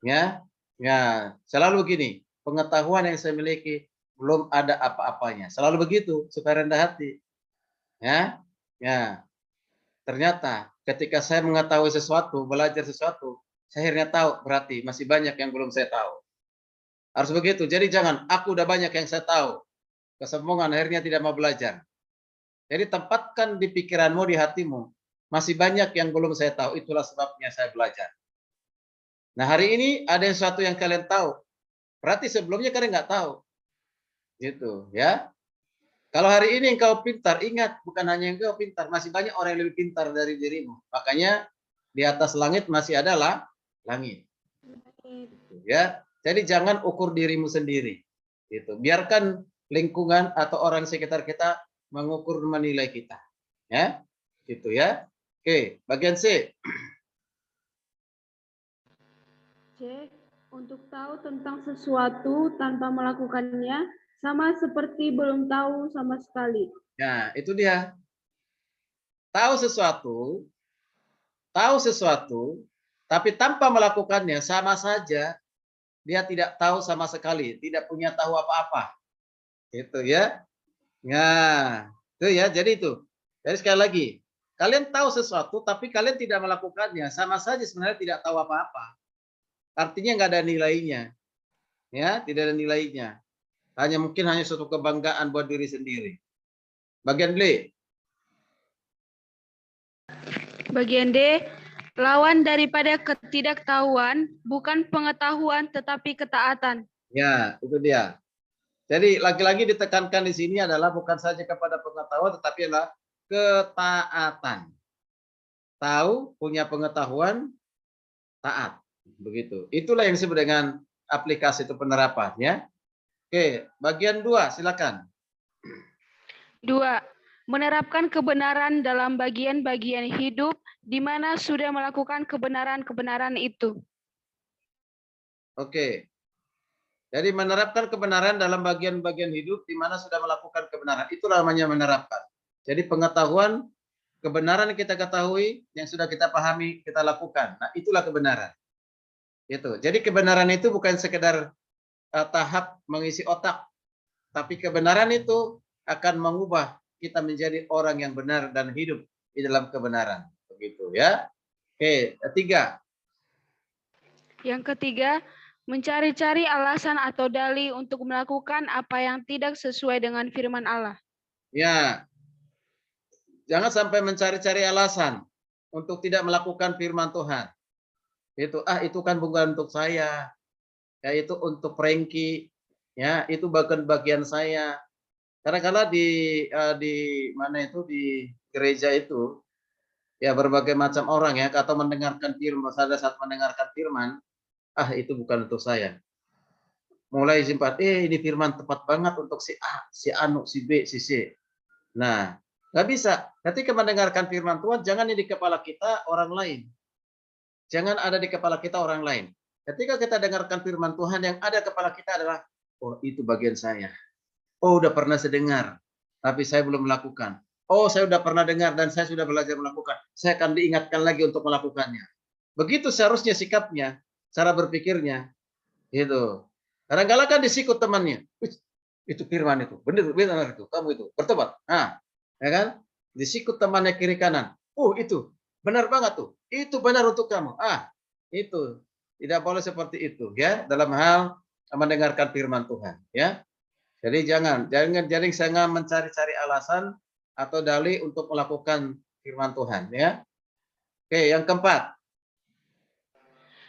Ya, ya, selalu gini, pengetahuan yang saya miliki belum ada apa-apanya. Selalu begitu, supaya rendah hati. Ya, ya. Ternyata ketika saya mengetahui sesuatu, belajar sesuatu, saya akhirnya tahu berarti masih banyak yang belum saya tahu. Harus begitu. Jadi jangan, aku udah banyak yang saya tahu. Kesombongan akhirnya tidak mau belajar. Jadi tempatkan di pikiranmu, di hatimu, masih banyak yang belum saya tahu, itulah sebabnya saya belajar. Nah, hari ini ada sesuatu yang kalian tahu. Berarti sebelumnya kalian nggak tahu. Gitu, ya. Kalau hari ini engkau pintar, ingat bukan hanya engkau pintar, masih banyak orang yang lebih pintar dari dirimu. Makanya di atas langit masih adalah langit. Ya, jadi jangan ukur dirimu sendiri. Gitu. Biarkan lingkungan atau orang sekitar kita mengukur menilai kita. Ya, gitu ya. Oke, bagian C. C. Untuk tahu tentang sesuatu tanpa melakukannya, sama seperti belum tahu sama sekali. Nah, itu dia. Tahu sesuatu, tapi tanpa melakukannya sama saja dia tidak tahu sama sekali, tidak punya tahu apa-apa. Gitu ya. Nah, itu ya, jadi itu. Jadi sekali lagi, kalian tahu sesuatu tapi kalian tidak melakukannya, sama saja sebenarnya tidak tahu apa-apa. Artinya nggak ada nilainya. Ya, tidak ada nilainya. Hanya suatu kebanggaan buat diri sendiri. Bagian B. Bagian D, lawan daripada ketidaktahuan bukan pengetahuan tetapi ketaatan. Ya, itu dia. Jadi lagi-lagi ditekankan di sini adalah bukan saja kepada pengetahuan tetapi adalah ketaatan. Tahu, punya pengetahuan, taat. Begitu. Itulah yang disebut dengan aplikasi itu penerapan ya. Oke, bagian 2 silakan. 2. Menerapkan kebenaran dalam bagian-bagian hidup di mana sudah melakukan kebenaran-kebenaran itu. Oke. Jadi menerapkan kebenaran dalam bagian-bagian hidup di mana sudah melakukan kebenaran. Itu namanya menerapkan. Jadi pengetahuan, kebenaran yang kita ketahui, yang sudah kita pahami, kita lakukan. Nah, itulah kebenaran. Gitu. Jadi kebenaran itu bukan sekedar tahap mengisi otak, tapi kebenaran itu akan mengubah kita menjadi orang yang benar dan hidup di dalam kebenaran. Begitu ya. Oke, 3. Yang ketiga, mencari-cari alasan atau dalih untuk melakukan apa yang tidak sesuai dengan firman Allah. Ya, jangan sampai mencari-cari alasan untuk tidak melakukan firman Tuhan. Itu kan bukan untuk saya. Ya, itu untuk Frankie. Ya, itu bagian saya. Kadang-kadang di mana itu di gereja itu ya berbagai macam orang ya atau mendengarkan firman pada saat mendengarkan firman, itu bukan untuk saya. Mulai simpan, ini firman tepat banget untuk si A, si Anu, si B, si C. Nah, nggak bisa. Ketika mendengarkan firman Tuhan, jangan di kepala kita orang lain. Jangan ada di kepala kita orang lain. Ketika kita dengarkan firman Tuhan, yang ada kepala kita adalah, oh itu bagian saya. Oh udah pernah saya dengar, tapi saya belum melakukan. Oh saya udah pernah dengar dan saya sudah belajar melakukan. Saya akan diingatkan lagi untuk melakukannya. Begitu seharusnya sikapnya, cara berpikirnya. Gitu. Kadang-kadang kan disikut temannya. Itu firman itu, benar itu, kamu itu bertobat. Nah, ya kan? Disikut temannya kiri kanan. Itu benar banget tuh. Itu benar untuk kamu. Itu tidak boleh seperti itu ya dalam hal mendengarkan firman Tuhan ya. Jadi jangan mencari-cari alasan atau dalih untuk melakukan firman Tuhan ya. Oke, yang keempat.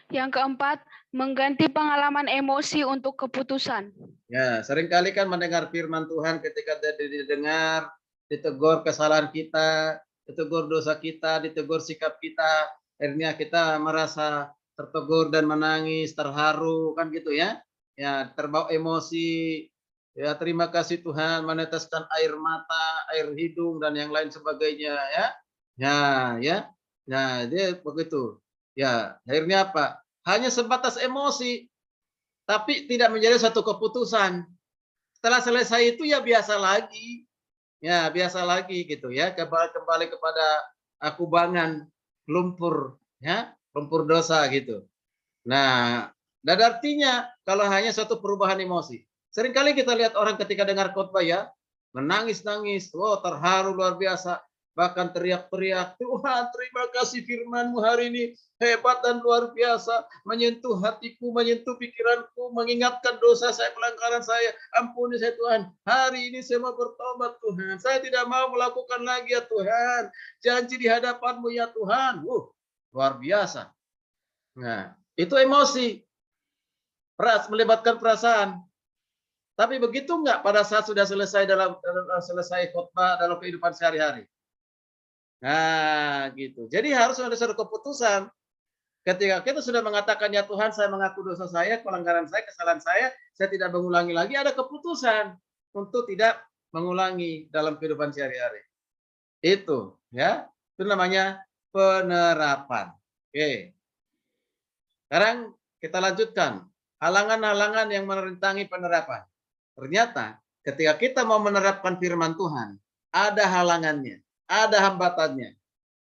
Yang keempat, mengganti pengalaman emosi untuk keputusan. Ya, seringkali kan mendengar firman Tuhan ketika didengar, ditegur kesalahan kita, ditegur dosa kita, ditegur sikap kita, akhirnya kita merasa tertegur dan menangis, terharu kan gitu ya. Ya, terbawa emosi. Ya, terima kasih Tuhan meneteskan air mata, air hidung dan yang lain sebagainya ya. Ya. Nah, dia begitu. Ya, akhirnya apa? Hanya sebatas emosi, tapi tidak menjadi satu keputusan. Setelah selesai itu ya biasa lagi. Ya, biasa lagi gitu ya. Kembali kepada kubangan lumpur ya, lumpur dosa gitu. Nah, dan artinya kalau hanya satu perubahan emosi. Seringkali kita lihat orang ketika dengar khotbah ya, menangis-nangis, terharu luar biasa, bahkan teriak-teriak, Tuhan terima kasih firman-Mu hari ini, hebat dan luar biasa, menyentuh hatiku, menyentuh pikiranku, mengingatkan dosa saya, pelanggaran saya, ampuni saya Tuhan, hari ini saya mau bertobat Tuhan, saya tidak mau melakukan lagi ya Tuhan, janji di hadapan-Mu ya Tuhan, luar biasa. Nah, itu emosi, melibatkan perasaan. Tapi begitu enggak pada saat sudah selesai dalam selesai khotbah dalam kehidupan sehari-hari? Nah, gitu. Jadi harus ada satu keputusan. Ketika kita sudah mengatakan ya Tuhan, saya mengaku dosa saya, pelanggaran saya, kesalahan saya tidak mengulangi lagi, ada keputusan untuk tidak mengulangi dalam kehidupan sehari-hari. Itu, ya. Itu namanya penerapan. Oke. Sekarang kita lanjutkan. Halangan-halangan yang merintangi penerapan. ternyata ketika kita mau menerapkan firman Tuhan, ada halangannya, ada hambatannya.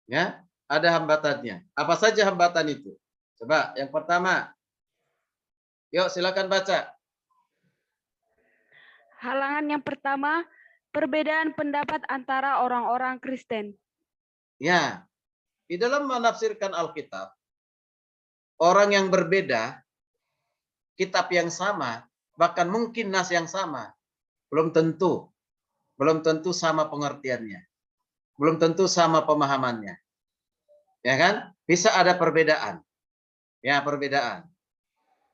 Ya, ada hambatannya. Apa saja hambatan itu? Coba yang pertama. Yuk silakan baca. Halangan yang pertama, perbedaan pendapat antara orang-orang Kristen. Ya, di dalam menafsirkan Alkitab, orang yang berbeda, kitab yang sama, bahkan mungkin nas yang sama, belum tentu sama pengertiannya, belum tentu sama pemahamannya, ya kan? Bisa ada perbedaan, ya perbedaan.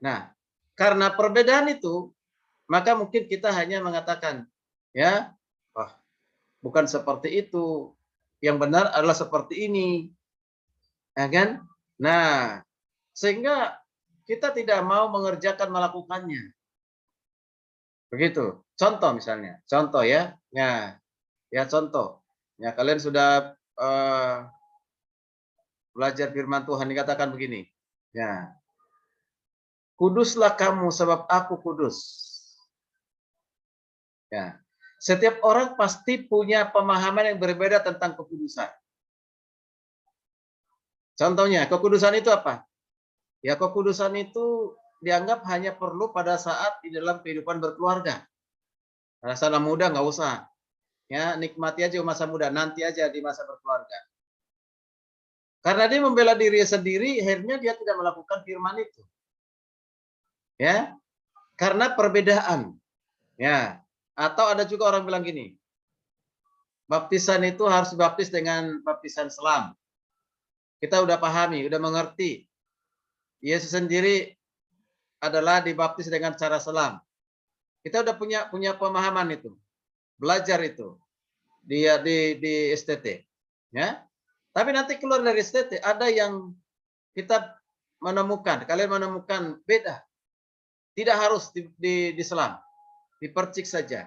Nah, karena perbedaan itu, maka mungkin kita hanya mengatakan, ya, wah, bukan seperti itu, yang benar adalah seperti ini, ya kan? Nah, sehingga kita tidak mau melakukannya. Begitu. Contoh misalnya, contoh ya. Ya contoh. Ya kalian sudah belajar firman Tuhan dikatakan begini. Ya. Kuduslah kamu sebab aku kudus. Ya. Setiap orang pasti punya pemahaman yang berbeda tentang kekudusan. Contohnya, kekudusan itu apa? Ya, kekudusan itu dianggap hanya perlu pada saat di dalam kehidupan berkeluarga. Rasa muda nggak usah. Ya, nikmati aja masa muda, nanti aja di masa berkeluarga. Karena dia membela diri sendiri, akhirnya dia tidak melakukan firman itu. Ya, karena perbedaan. Ya, atau ada juga orang bilang gini, baptisan itu harus dibaptis dengan baptisan selam. Kita udah pahami, udah mengerti. Yesus sendiri adalah dibaptis dengan cara selam. Kita udah punya pemahaman itu, belajar itu di STT, ya. Tapi nanti keluar dari STT ada yang kita menemukan, kalian menemukan beda. Tidak harus diselam, dipercik saja,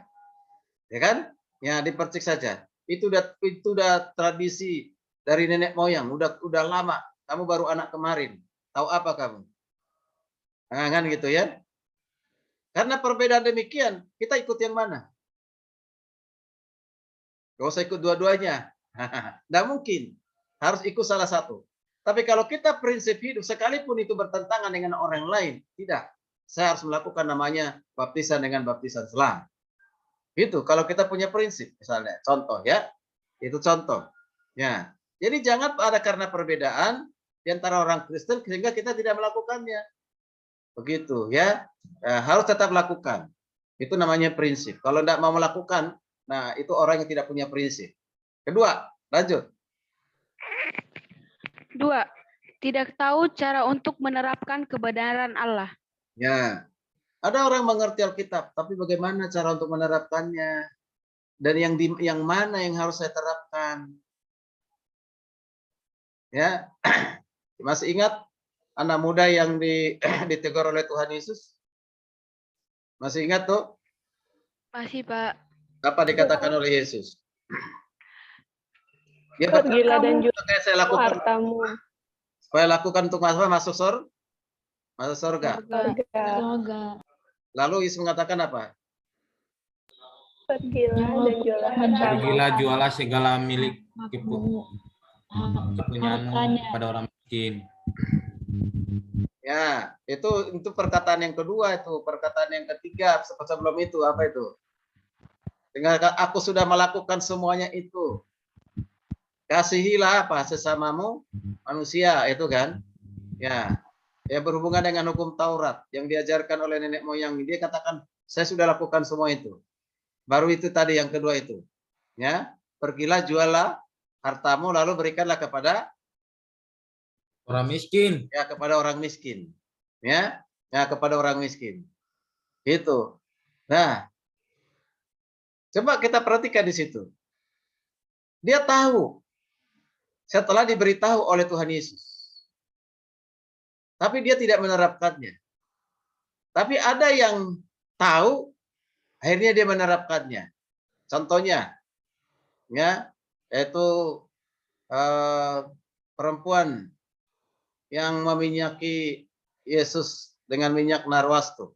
ya kan? Ya dipercik saja. Itu udah tradisi dari nenek moyang, udah lama. Kamu baru anak kemarin, tahu apa kamu? Nah, kan gitu ya. Karena perbedaan demikian, kita ikut yang mana? Gak usah ikut dua-duanya. Nggak mungkin. Harus ikut salah satu. Tapi kalau kita prinsip hidup, sekalipun itu bertentangan dengan orang lain, tidak. Saya harus melakukan namanya baptisan dengan baptisan selam. Itu kalau kita punya prinsip, misalnya. Contoh ya. Itu contoh. Ya. Jadi jangan ada karena perbedaan di antara orang Kristen sehingga kita tidak melakukannya. Begitu ya. Harus tetap lakukan. Itu namanya prinsip. Kalau tidak mau melakukan, nah itu orang yang tidak punya prinsip. Kedua, lanjut. 2. Tidak tahu cara untuk menerapkan kebenaran Allah. Ya, ada orang mengerti Alkitab, tapi bagaimana cara untuk menerapkannya? Dan yang mana yang harus saya terapkan? Ya, masih ingat anak muda yang ditegur oleh Tuhan Yesus? Masih ingat tuh? Masih, Pak. Apa dikatakan oleh Yesus? Dia Pergilah dan jual kayak saya lakukan. hartamu. Supaya lakukan untuk masuk surga. Surga. Lalu Yesus mengatakan apa? Pergilah dan jualah hartamu. Pergilah jualah segala milik kepunyaanmu pada orang miskin. Ya, itu perkataan yang kedua itu, perkataan yang ketiga sebelum itu apa itu? Dengan aku sudah melakukan semuanya itu. Kasihilah apa sesamamu manusia itu kan? Ya. Ya berhubungan dengan hukum Taurat yang diajarkan oleh nenek moyang. Dia katakan, saya sudah lakukan semua itu. Baru itu tadi yang kedua itu. Ya, pergilah jualah hartamu lalu berikanlah kepada Orang miskin. ya kepada orang miskin. Ya, kepada orang miskin. Itu. Nah, coba kita perhatikan di situ. Dia tahu setelah diberitahu oleh Tuhan Yesus. Tapi dia tidak menerapkannya. Tapi ada yang tahu, akhirnya dia menerapkannya. Contohnya, ya, yaitu perempuan yang meminyaki Yesus dengan minyak narwastu.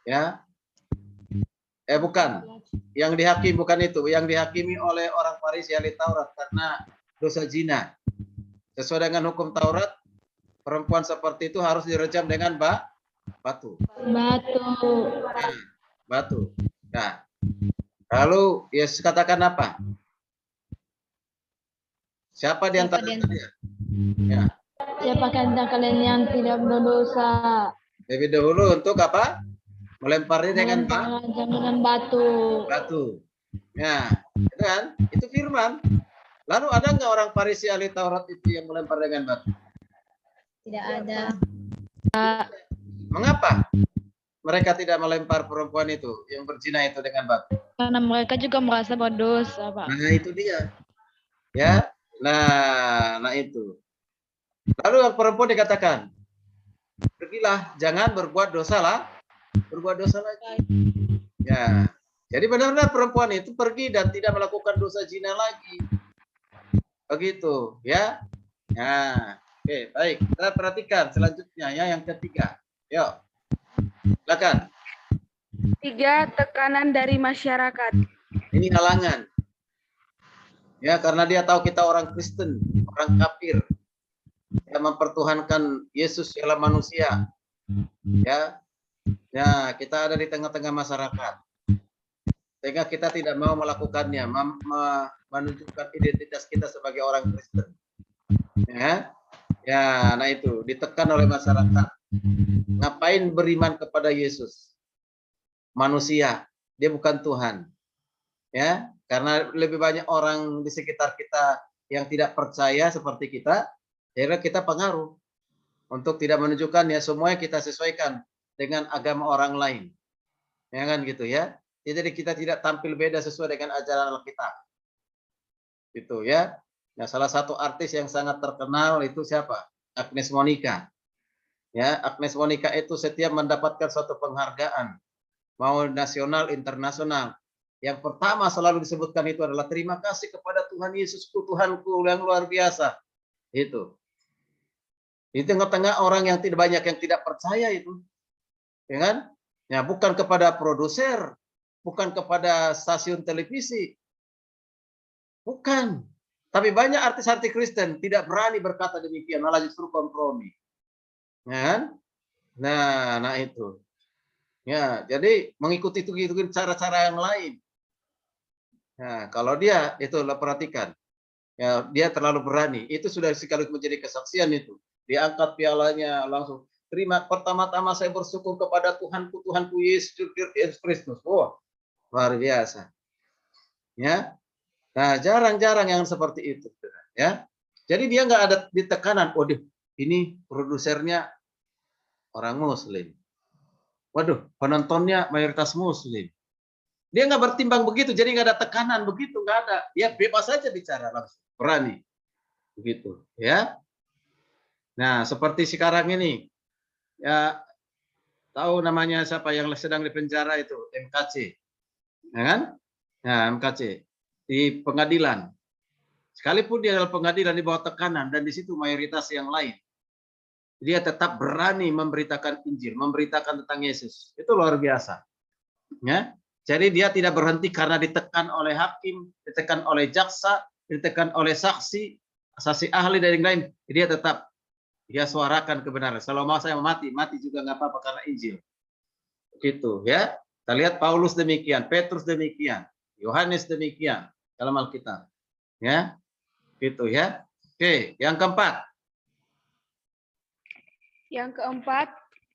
Ya. Bukan. Yang dihakimi bukan itu. Yang dihakimi oleh orang Farisi ahli Taurat karena dosa zina. Sesuai dengan hukum Taurat, perempuan seperti itu harus direjam dengan batu. Batu. Nah, lalu Yesus katakan apa? Siapa di antara kalian? Ya. Siapakah antara kalian yang tidak berdosa? Lebih dahulu untuk apa? Melemparnya dengan Dengan batu. batu. Ya, itu kan? Itu firman. Lalu ada nggak orang Farisi ahli Taurat itu yang melempar dengan batu? Tidak ada. Mengapa mereka tidak melempar perempuan itu yang berzina itu dengan batu? Karena mereka juga merasa berdosa, Pak. Nah, itu dia. Ya. Nah itu. Lalu yang perempuan dikatakan, pergilah, jangan berbuat dosa lagi. Ya. Jadi benar-benar perempuan itu pergi dan tidak melakukan dosa zina lagi. Begitu, ya. Nah, oke, baik. Kita perhatikan selanjutnya ya, yang ketiga. Yuk. Silakan. 3. Tekanan dari masyarakat. Ini halangan. Ya, karena dia tahu kita orang Kristen, orang kafir. Yang mempertuhankan Yesus ialah manusia. Ya. Ya, kita ada di tengah-tengah masyarakat. Sehingga kita tidak mau melakukannya, menunjukkan identitas kita sebagai orang Kristen. Ya. Ya, nah itu ditekan oleh masyarakat. Ngapain beriman kepada Yesus? Manusia, dia bukan Tuhan. Ya, karena lebih banyak orang di sekitar kita yang tidak percaya seperti kita, akhirnya kita pengaruh untuk tidak menunjukkan ya semuanya kita sesuaikan dengan agama orang lain. Ya kan gitu ya. Jadi kita tidak tampil beda sesuai dengan ajaran Alkitab. Gitu ya. Nah, salah satu artis yang sangat terkenal itu siapa? Agnes Monica. Ya, Agnes Monica itu setiap mendapatkan suatu penghargaan, mau nasional, internasional. Yang pertama selalu disebutkan itu adalah terima kasih kepada Tuhan Yesusku, Tuhanku yang luar biasa. Itu. Di tengah-tengah orang yang tidak banyak yang tidak percaya itu. Ya kan? Ya, bukan kepada produser, bukan kepada stasiun televisi. Bukan. Tapi banyak artis-artis Kristen tidak berani berkata demikian, malah justru kompromi. Ya kan? Nah itu. Ya, jadi mengikuti itu cara-cara yang lain. Nah, kalau dia itu perhatikan. Ya, dia terlalu berani. Itu sudah sekaligus menjadi kesaksian itu. Diangkat pialanya langsung. Terima, pertama-tama saya bersyukur kepada Tuhanku Yesus Kristus. Wah, luar biasa. Ya. Nah, jarang-jarang yang seperti itu, ya. Jadi dia nggak ada di tekanan. Waduh, ini produsernya orang Muslim. Waduh, penontonnya mayoritas Muslim. Dia nggak bertimbang begitu, jadi nggak ada tekanan begitu, nggak ada. Dia bebas saja bicara langsung, berani, begitu, ya. Nah, seperti sekarang ini, ya tahu namanya siapa yang sedang dipenjara itu, MKC, ya kan? Nah, MKC di pengadilan. Sekalipun dia dalam pengadilan di bawah tekanan dan di situ mayoritas yang lain, dia tetap berani memberitakan Injil, memberitakan tentang Yesus. Itu luar biasa. Ya. Jadi dia tidak berhenti karena ditekan oleh hakim, ditekan oleh jaksa, ditekan oleh saksi ahli dan yang lain. Dia tetap dia suarakan kebenaran. Kalau mau saya mati juga nggak apa-apa karena Injil. Gitu ya. Kita lihat Paulus demikian, Petrus demikian, Yohanes demikian dalam Alkitab. Ya. Gitu ya. Oke, yang keempat. Yang keempat,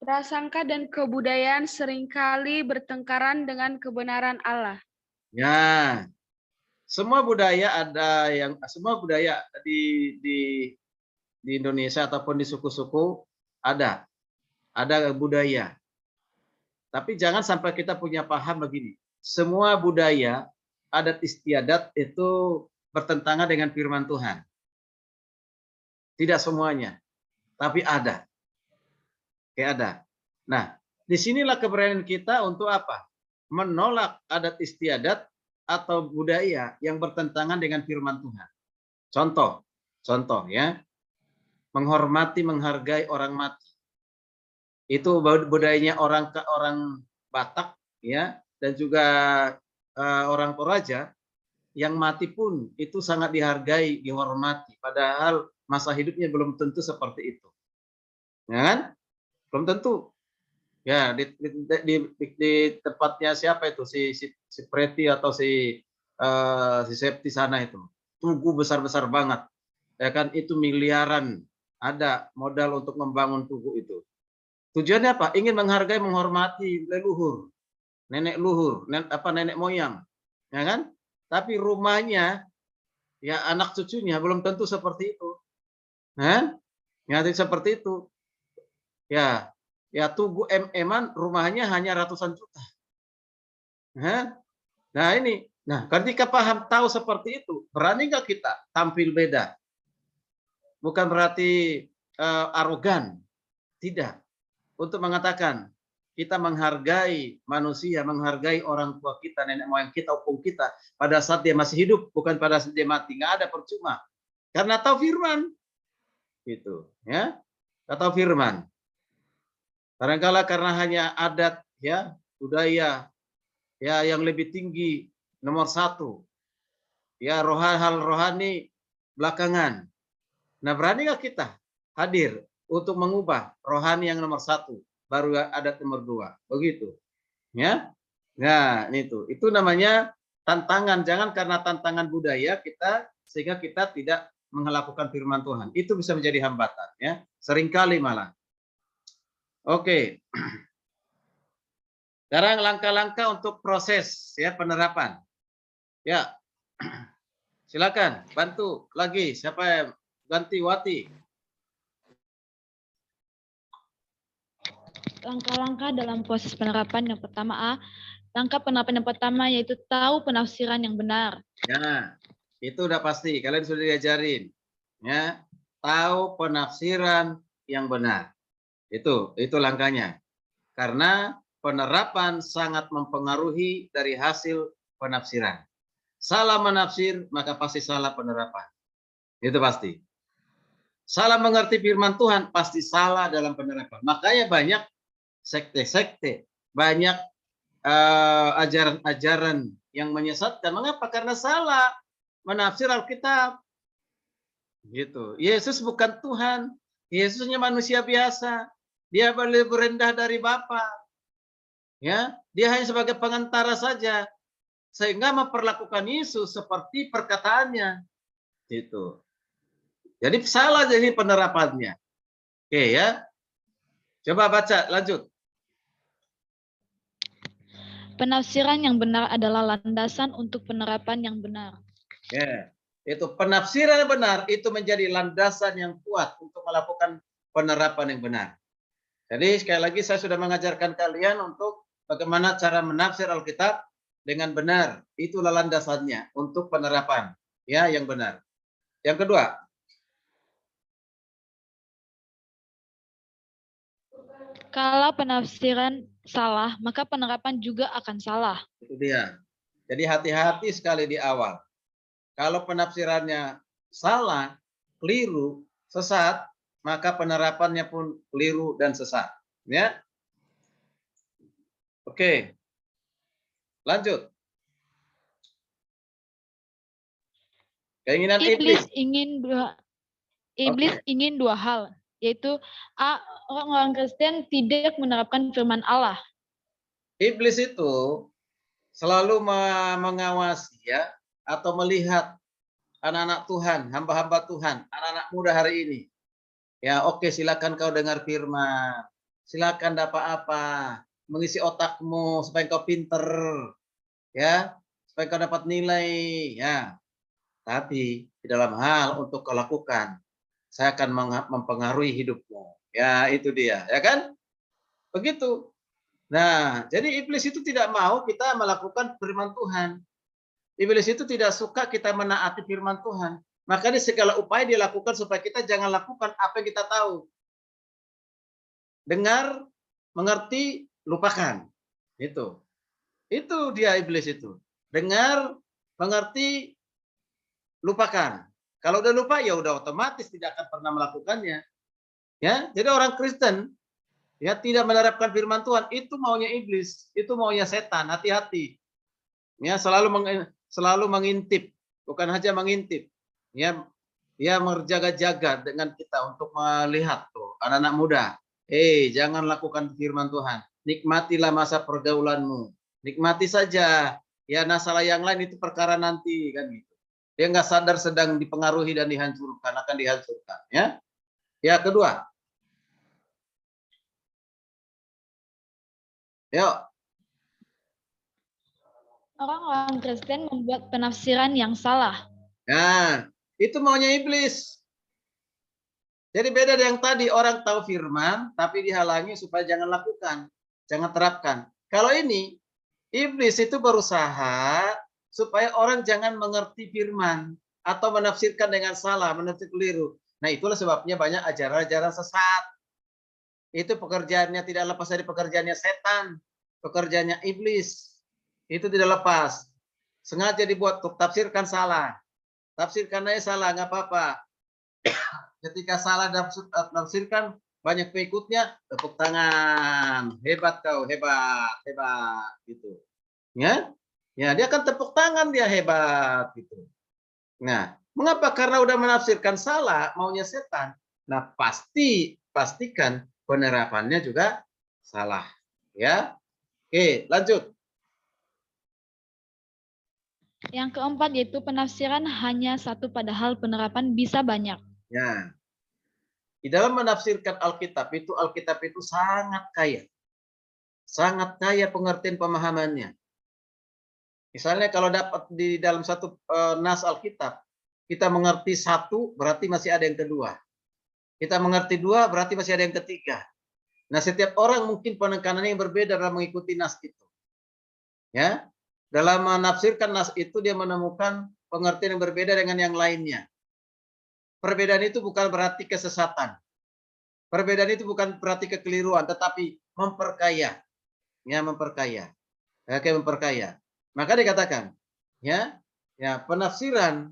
prasangka dan kebudayaan seringkali bertengkaran dengan kebenaran Allah. Ya, semua budaya di Indonesia ataupun di suku-suku ada budaya. Tapi jangan sampai kita punya paham begini. Semua budaya, adat istiadat itu bertentangan dengan firman Tuhan. Tidak semuanya, tapi ada. Kayak ada. Nah, disinilah keberanian kita untuk apa? Menolak adat istiadat atau budaya yang bertentangan dengan firman Tuhan. Contoh ya, menghormati, menghargai orang mati. Itu budayanya orang Batak, ya, dan juga orang Toraja, yang mati pun itu sangat dihargai, dihormati. Padahal masa hidupnya belum tentu seperti itu. Ya kan? Belum tentu. Ya, di tempatnya siapa itu? Si Preti atau si Septi sana itu. Tugu besar-besar banget. Ya kan? Itu miliaran ada modal untuk membangun tugu itu. Tujuannya apa? Ingin menghargai, menghormati leluhur. Nenek luhur, nenek moyang. Ya kan? Tapi rumahnya, ya anak cucunya belum tentu seperti itu. Nah, ya seperti itu. Ya, ya Tugu MM-an rumahnya hanya ratusan juta. Nah ini, nah ketika paham tahu seperti itu, berani nggak kita tampil beda? Bukan berarti arogan, tidak. Untuk mengatakan kita menghargai manusia, menghargai orang tua kita, nenek moyang kita, opung kita pada saat dia masih hidup, bukan pada saat dia mati. Nggak ada percuma. Karena tahu firman. Gitu, ya. Tahu firman. Barangkali karena hanya adat, ya, budaya, ya, yang lebih tinggi nomor satu. Ya, hal rohani belakangan. Nah, berani nggak kita hadir untuk mengubah rohani yang nomor satu? Baru adat nomor dua, begitu, ya. Nah, itu namanya tantangan. Jangan karena tantangan budaya kita sehingga kita tidak melakukan firman Tuhan. Itu bisa menjadi hambatan, ya. Seringkali malah. Oke. Sekarang langkah-langkah untuk proses, ya, penerapan. Ya, silakan bantu lagi. Siapa yang ganti Wati? Langkah-langkah dalam proses penerapan yang pertama A. Langkah penerapan yang pertama yaitu tahu penafsiran yang benar. Ya, itu udah pasti. Kalian sudah diajarin. Ya, tahu penafsiran yang benar. Itu langkahnya. Karena penerapan sangat mempengaruhi dari hasil penafsiran. Salah menafsir, maka pasti salah penerapan. Itu pasti. Salah mengerti firman Tuhan, pasti salah dalam penerapan. Makanya banyak sekte-sekte, banyak ajaran-ajaran yang menyesatkan. Mengapa? Karena salah menafsir Alkitab. Gitu. Yesus bukan Tuhan. Yesusnya manusia biasa. Dia lebih rendah dari Bapa. Ya, dia hanya sebagai pengantara saja. Sehingga memperlakukan Yesus seperti perkataannya. Gitu. Jadi salah jadi penerapannya. Oke ya. Coba baca lanjut. Penafsiran yang benar adalah landasan untuk penerapan yang benar. Ya, itu penafsiran yang benar itu menjadi landasan yang kuat untuk melakukan penerapan yang benar. Jadi sekali lagi saya sudah mengajarkan kalian untuk bagaimana cara menafsir Alkitab dengan benar. Itulah landasannya untuk penerapan ya yang benar. Yang kedua, kalau penafsiran salah, maka penerapan juga akan salah. itu dia. Jadi hati-hati sekali di awal. Kalau penafsirannya salah, keliru, sesat, maka penerapannya pun keliru dan sesat. Ya. Oke. Lanjut. Keinginan iblis. Iblis ingin dua hal, yaitu A, orang-orang Kristen tidak menerapkan firman Allah. Iblis itu selalu mengawasi ya atau melihat anak-anak Tuhan, hamba-hamba Tuhan, anak-anak muda hari ini. Ya, oke, silakan kau dengar firman. Silakan dapat apa? Mengisi otakmu supaya kau pinter. Ya, supaya kau dapat nilai, ya. Tapi di dalam hal untuk kau lakukan, saya akan mempengaruhi hidupmu. Ya, itu dia, ya kan? Begitu. Nah, jadi iblis itu tidak mau kita melakukan firman Tuhan. Iblis itu tidak suka kita menaati firman Tuhan. Makanya segala upaya dia lakukan supaya kita jangan lakukan apa yang kita tahu. Dengar, mengerti, lupakan. Itu dia iblis itu. Dengar, mengerti, lupakan. Kalau udah lupa ya udah otomatis tidak akan pernah melakukannya. Ya, jadi orang Kristen Ya, tidak menerapkan firman Tuhan, itu maunya iblis, itu maunya setan. Hati-hati. Ya, selalu mengintip, bukan hanya mengintip. Ya, dia berjaga-jaga dengan kita untuk melihat tuh anak-anak muda. Jangan lakukan firman Tuhan. Nikmatilah masa pergaulanmu. Nikmati saja. Ya, masalah yang lain itu perkara nanti kan gitu. Dia nggak sadar sedang dipengaruhi dan dihancurkan, akan dihancurkan. Ya, ya kedua. Yuk. Orang-orang Kristen membuat penafsiran yang salah. Nah, itu maunya iblis. Jadi beda dengan yang tadi, orang tahu firman, tapi dihalangi supaya jangan lakukan, jangan terapkan. Kalau ini, iblis itu berusaha supaya orang jangan mengerti firman, atau menafsirkan dengan salah, menafsir keliru. Nah, itulah sebabnya banyak ajaran-ajaran sesat. Itu pekerjaannya tidak lepas dari pekerjaannya setan, pekerjaannya iblis. Itu tidak lepas. Sengaja dibuat untuk tafsirkan salah. Tafsirkan aja salah, nggak apa-apa. Ketika salah tafsirkan, banyak pengikutnya, tepuk tangan. Hebat kau, hebat, hebat. Gitu. Ya, ya dia akan tepuk tangan, dia hebat. Gitu. Nah, mengapa? Karena udah menafsirkan salah, maunya setan. Nah, pastikan penerapannya juga salah. Ya, oke, lanjut. Yang keempat yaitu penafsiran hanya satu padahal penerapan bisa banyak. Ya, di dalam menafsirkan Alkitab itu sangat kaya pengertian pemahamannya. Misalnya kalau dapat di dalam satu nas Alkitab, kita mengerti satu, berarti masih ada yang kedua. Kita mengerti dua, berarti masih ada yang ketiga. Nah, setiap orang mungkin penekanannya yang berbeda dalam mengikuti nas itu. Ya, dalam menafsirkan nas itu dia menemukan pengertian yang berbeda dengan yang lainnya. Perbedaan itu bukan berarti kesesatan. Perbedaan itu bukan berarti kekeliruan, tetapi memperkaya. Ya, memperkaya. Oke, memperkaya. Maka dikatakan, ya penafsiran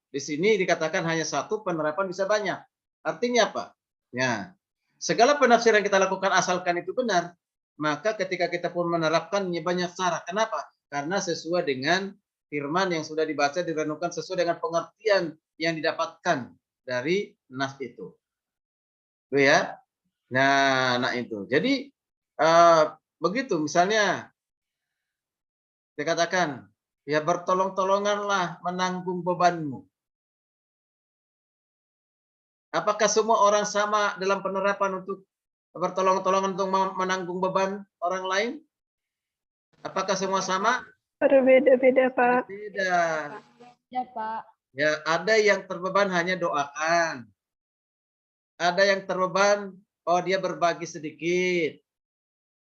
di sini dikatakan hanya satu, penerapan bisa banyak. Artinya apa? Ya, segala penafsiran kita lakukan asalkan itu benar, maka ketika kita pun menerapkannya banyak cara. Kenapa? Karena sesuai dengan firman yang sudah dibaca, direnungkan sesuai dengan pengertian yang didapatkan dari nas itu. Itu ya. Nah itu. Jadi begitu misalnya dikatakan, ya bertolong-tolonganlah menanggung bebanmu. Apakah semua orang sama dalam penerapan untuk bertolong-tolongan untuk menanggung beban orang lain? Apakah semua sama? Berbeda-beda, Pak. Beda. Ya, Pak. Ya, ada yang terbeban hanya doakan. Ada yang terbeban, oh dia berbagi sedikit.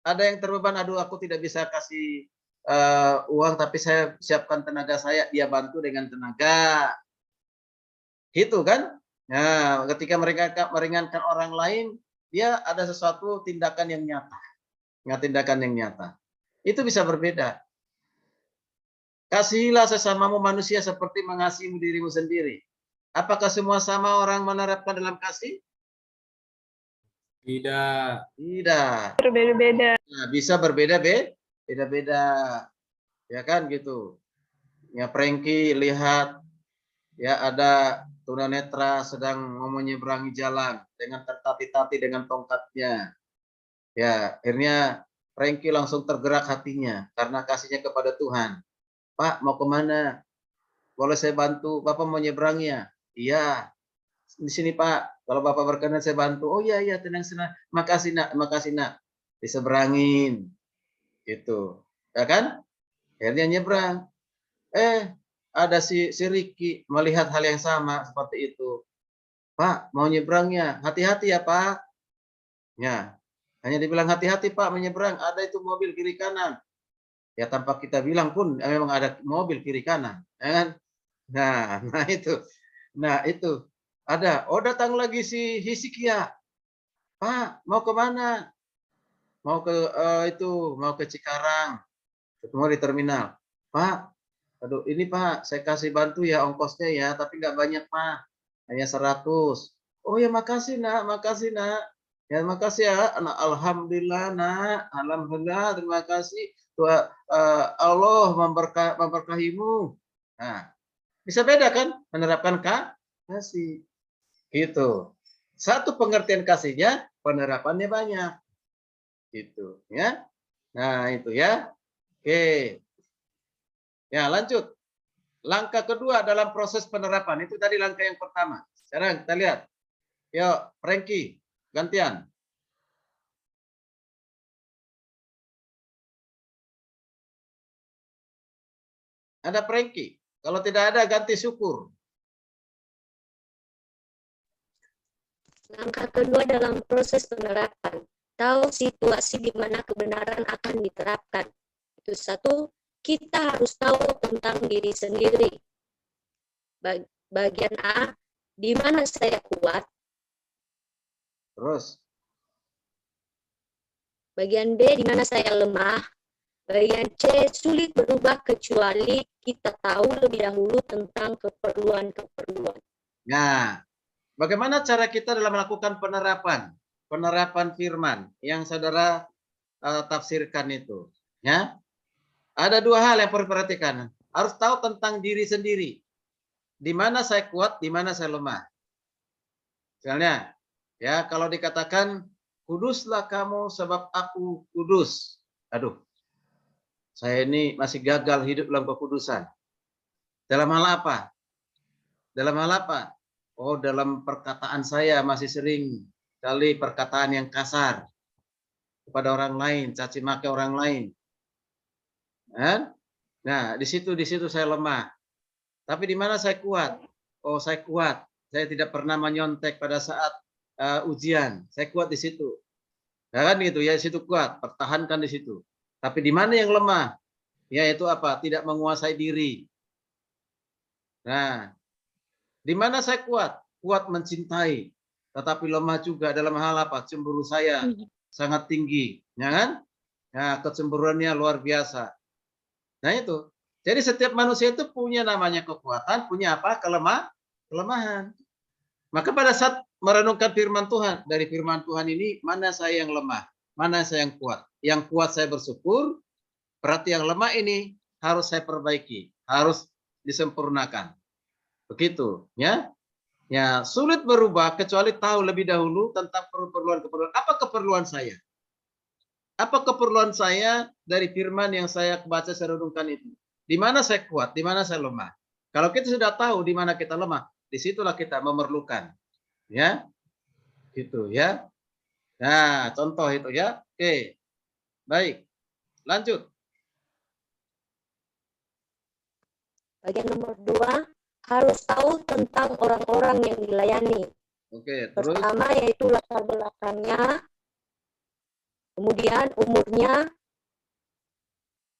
Ada yang terbeban, aduh aku tidak bisa kasih uang, tapi saya siapkan tenaga saya, dia bantu dengan tenaga. Gitu kan? Nah, ketika mereka meringankan orang lain, dia ada sesuatu tindakan yang nyata. Tindakan yang nyata. Itu bisa berbeda. Kasihilah sesamamu manusia seperti mengasihi dirimu sendiri. Apakah semua sama orang menerapkan dalam kasih? Tidak. Tidak. Berbeda-beda. Nah, bisa beda-beda. Ya kan gitu. Ya, Prengki lihat ya ada tunanetra sedang mau menyeberangi jalan dengan tertati-tati dengan tongkatnya. Ya, akhirnya Prengki langsung tergerak hatinya karena kasihnya kepada Tuhan. Pak, mau kemana? Boleh saya bantu? Bapak mau nyebrangnya? Iya. Di sini Pak. Kalau Bapak berkenan saya bantu. Oh iya, tenang. Makasih nak. Diseberangin. Gitu. Ya kan? Akhirnya nyebrang. Ada si Riki melihat hal yang sama seperti itu. Pak, mau nyebrangnya. Hati-hati ya Pak. Ya. Hanya dibilang hati-hati Pak menyeberang. Ada itu mobil kiri kanan. Ya tanpa kita bilang pun memang ada mobil kiri kanan, ya kan? Nah itu ada. Oh datang lagi si Hisikia, Pak mau kemana? Mau ke mau ke Cikarang, ketemu di terminal. Pak, aduh ini Pak saya kasih bantu ya ongkosnya ya, tapi nggak banyak Pak, hanya 100. Oh ya makasih nak. Ya, makasih ya, anak. Alhamdulillah, nak. Alhamdulillah, terima kasih. Allah memberkahimu. Nah, bisa beda kan menerapkan kasih. Gitu. Satu pengertian kasihnya, penerapannya banyak. Gitu, ya. Nah, itu ya. Oke. Ya, lanjut. Langkah kedua dalam proses penerapan. Itu tadi langkah yang pertama. Sekarang kita lihat. Yuk, Frankie, gantian. Ada Frankie. Kalau tidak ada, ganti syukur. Langkah kedua dalam proses penerapan, tahu situasi di mana kebenaran akan diterapkan. Itu satu, kita harus tahu tentang diri sendiri. Bagian A, di mana saya kuat. Terus. Bagian B, di mana saya lemah. Bagian C, sulit berubah kecuali kita tahu lebih dahulu tentang keperluan-keperluan. Nah, bagaimana cara kita dalam melakukan penerapan firman yang saudara tafsirkan itu? Ya, ada dua hal yang perlu diperhatikan. Harus tahu tentang diri sendiri. Di mana saya kuat, di mana saya lemah. Misalnya, ya kalau dikatakan kuduslah kamu sebab aku kudus. Aduh, saya ini masih gagal hidup dalam kekudusan. Dalam hal apa? Dalam hal apa? Oh, dalam perkataan saya masih sering kali perkataan yang kasar kepada orang lain, caci maki orang lain. Nah, di situ saya lemah. Tapi di mana saya kuat? Oh, saya kuat. Saya tidak pernah menyontek pada saat ujian. Saya kuat di situ. Ya kan gitu ya, di situ kuat, pertahankan di situ. Tapi di mana yang lemah? Yaitu apa? Tidak menguasai diri. Nah, di mana saya kuat? Kuat mencintai, tetapi lemah juga dalam hal apa? Cemburu saya sangat tinggi, ya kan? Nah, kecemburuannya luar biasa. Nah, itu. Jadi setiap manusia itu punya namanya kekuatan, punya apa? Kelemahan. Maka pada saat merenungkan firman Tuhan, dari firman Tuhan ini, mana saya yang lemah? Mana saya yang kuat? Yang kuat saya bersyukur, berarti yang lemah ini harus saya perbaiki, harus disempurnakan. Begitu, ya. Ya, sulit berubah kecuali tahu lebih dahulu tentang keperluan. Apa keperluan saya? Apa keperluan saya dari firman yang saya baca, saya renungkan itu? Di mana saya kuat, di mana saya lemah? Kalau kita sudah tahu di mana kita lemah, disitulah kita memerlukan. Ya, gitu ya. Nah, contoh itu ya. Oke, baik. Lanjut. Bagian nomor 2, harus tahu tentang orang-orang yang dilayani. Oke, terus. Pertama yaitu latar belakangnya, kemudian umurnya,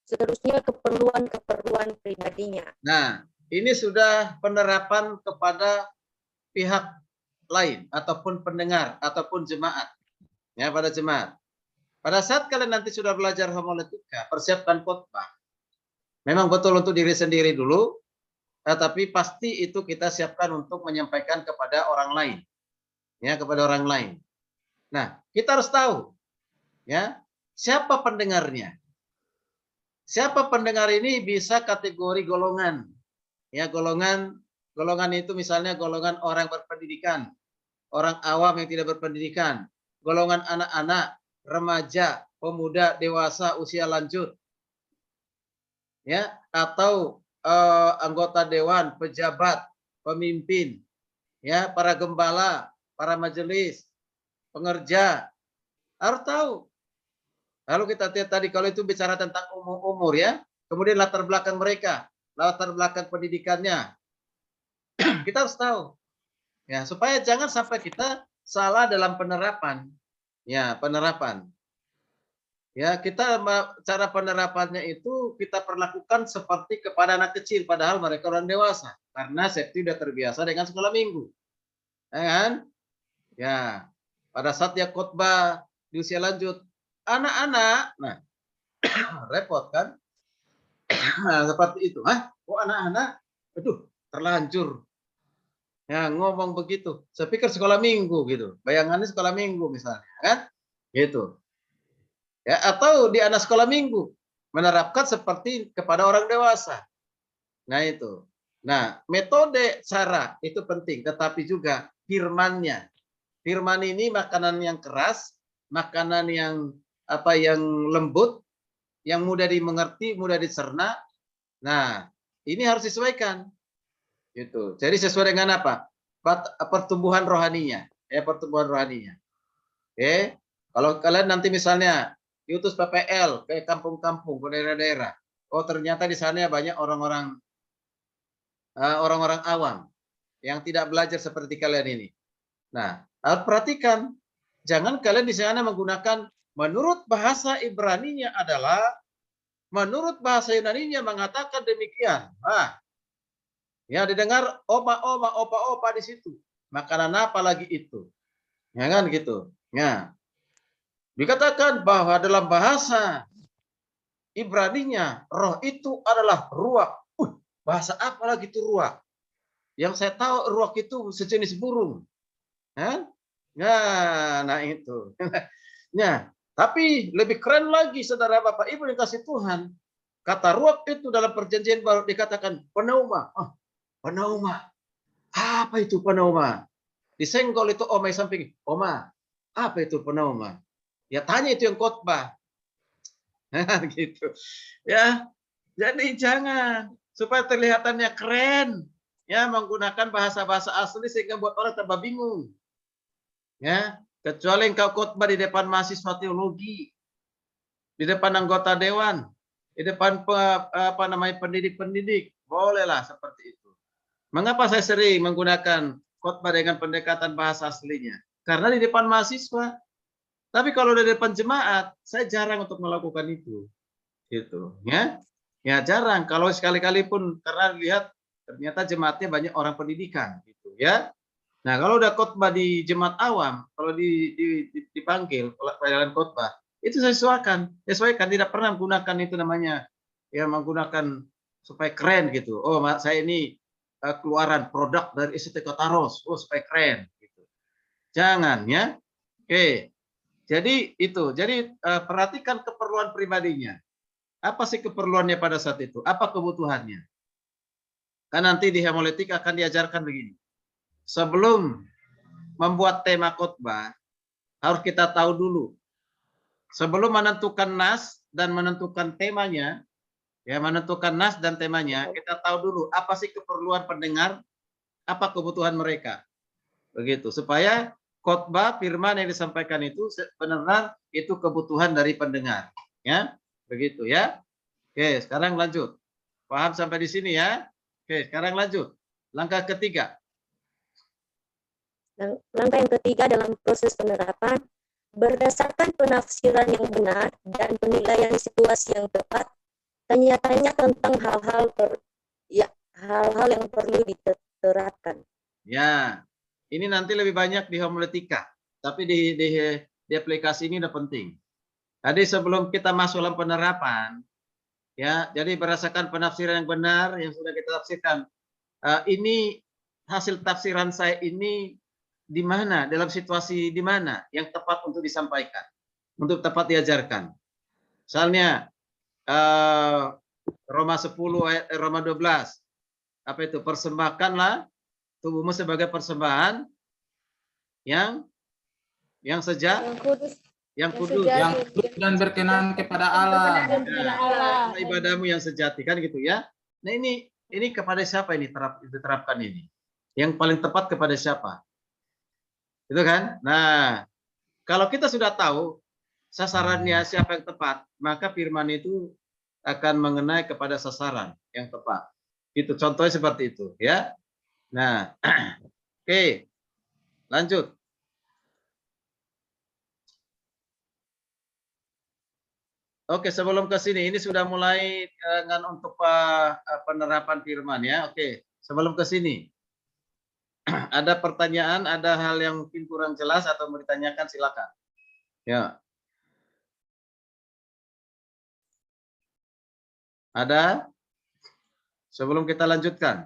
seterusnya keperluan pribadinya. Nah, ini sudah penerapan kepada pihak lain ataupun pendengar ataupun jemaat. Ya, pada jemaat. Pada saat kalian nanti sudah belajar homiletika, persiapkan khotbah. Memang betul untuk diri sendiri dulu, tapi pasti itu kita siapkan untuk menyampaikan kepada orang lain. Ya, kepada orang lain. Nah, kita harus tahu ya, siapa pendengarnya. Siapa pendengar ini bisa kategori golongan. Ya, golongan itu misalnya golongan orang berpendidikan, orang awam yang tidak berpendidikan, golongan anak-anak, remaja, pemuda, dewasa, usia lanjut. Ya, atau anggota dewan, pejabat, pemimpin, ya, para gembala, para majelis, pengerja, harus tahu. Lalu kita lihat tadi kalau itu bicara tentang umur ya, kemudian latar belakang mereka, latar belakang pendidikannya, kita harus tahu, ya, supaya jangan sampai kita salah dalam penerapan, ya, penerapan. Ya, kita cara penerapannya itu kita perlakukan seperti kepada anak kecil, padahal mereka orang dewasa, karena Septi sudah terbiasa dengan sekolah minggu, ya kan? Ya, pada saat dia khotbah di usia lanjut, anak-anak, nah repot kan? Nah, seperti itu, kok anak-anak, aduh, terlanjur, Ya, ngomong begitu. Saya pikir sekolah minggu gitu. Bayangannya sekolah minggu misalnya, kan? Gitu. Ya, atau di anak sekolah minggu menerapkan seperti kepada orang dewasa. Nah, itu. Nah, metode cara itu penting, tetapi juga firmannya. Firman ini makanan yang keras, makanan yang yang lembut, yang mudah dimengerti, mudah dicerna. Nah, ini harus disesuaikan. Gitu. Jadi sesuai dengan apa? Pertumbuhan rohaninya, pertumbuhan rohaninya. Oke. Kalau kalian nanti misalnya diutus PPL ke kampung-kampung, ke daerah-daerah. Oh, ternyata di sana banyak orang-orang awam yang tidak belajar seperti kalian ini. Nah, harus perhatikan, jangan kalian di sana menggunakan menurut bahasa Ibraninya adalah, menurut bahasa Yunaninya mengatakan demikian. Ya didengar opa di situ. Makanan apa lagi itu? Ya kan gitu. Ya. Dikatakan bahwa dalam bahasa Ibraninya roh itu adalah ruach. Bahasa apa lagi itu ruach? Yang saya tahu ruach itu sejenis burung. Nah itu. Nah, tapi lebih keren lagi saudara Bapak Ibu yang kasih Tuhan. Kata ruach itu dalam perjanjian baru dikatakan pneuma. Pneuma. Apa itu pneuma? Disenggol itu Oma di samping. Oma, apa itu pneuma? Ya tanya itu yang khotbah. Gitu. Ya. Jadi jangan supaya terlihatannya keren. Ya, menggunakan bahasa-bahasa asli sehingga buat orang tambah bingung. Ya, kecuali engkau khotbah di depan mahasiswa teologi, di depan anggota dewan, di depan pendidik-pendidik, bolehlah seperti itu. Mengapa saya sering menggunakan khotbah dengan pendekatan bahasa aslinya? Karena di depan mahasiswa. Tapi kalau di depan jemaat, saya jarang untuk melakukan itu. Gitu, ya. Ya jarang. Kalau sekali-kali pun karena lihat ternyata jemaatnya banyak orang pendidikan, gitu, ya. Nah, kalau udah khotbah di jemaat awam, kalau dipanggil pelayanan khotbah, itu saya sesuaikan, tidak pernah menggunakan itu namanya, ya menggunakan supaya keren gitu. Oh, saya ini keluaran produk dari ICT Kotaros, oh supaya keren gitu. Jangan ya. Oke. Jadi itu. Jadi perhatikan keperluan pribadinya. Apa sih keperluannya pada saat itu? Apa kebutuhannya? Kan nanti di homiletik akan diajarkan begini. Sebelum membuat tema khotbah, harus kita tahu dulu. Sebelum menentukan nas dan menentukan temanya, ya menentukan nas dan temanya, kita tahu dulu apa sih keperluan pendengar, apa kebutuhan mereka. Begitu, supaya khotbah firman yang disampaikan itu benar-benar itu kebutuhan dari pendengar. Ya, begitu ya. Oke, sekarang lanjut. Paham sampai di sini ya? Oke, sekarang lanjut. Langkah ketiga. Langkah yang ketiga dalam proses penerapan, berdasarkan penafsiran yang benar dan penilaian situasi yang tepat, tanya-tanya tentang hal-hal yang perlu diterapkan. Ya, ini nanti lebih banyak di homiletika, tapi di aplikasi ini udah penting. Tadi sebelum kita masuk dalam penerapan, ya, jadi berdasarkan penafsiran yang benar yang sudah kita tafsirkan. Ini hasil tafsiran saya ini di mana, dalam situasi di mana yang tepat untuk disampaikan, untuk tepat diajarkan. Misalnya Roma 10 ayat Roma 12. Apa itu? Persembahkanlah tubuhmu sebagai persembahan yang kudus dan berkenan kepada Allah. Ya, ibadahmu yang sejati kan gitu ya. Nah ini kepada siapa ini diterapkan ini? Yang paling tepat kepada siapa? Itu kan? Nah, kalau kita sudah tahu sasarannya siapa yang tepat, maka firman itu akan mengenai kepada sasaran yang tepat. Itu contohnya seperti itu ya. Nah, oke. Lanjut. Oke, sebelum ke sini ini sudah mulai dengan untuk penerapan firman ya. Oke, sebelum ke sini ada pertanyaan, ada hal yang mungkin kurang jelas atau mau ditanyakan silakan. Ya. Ada? Sebelum kita lanjutkan.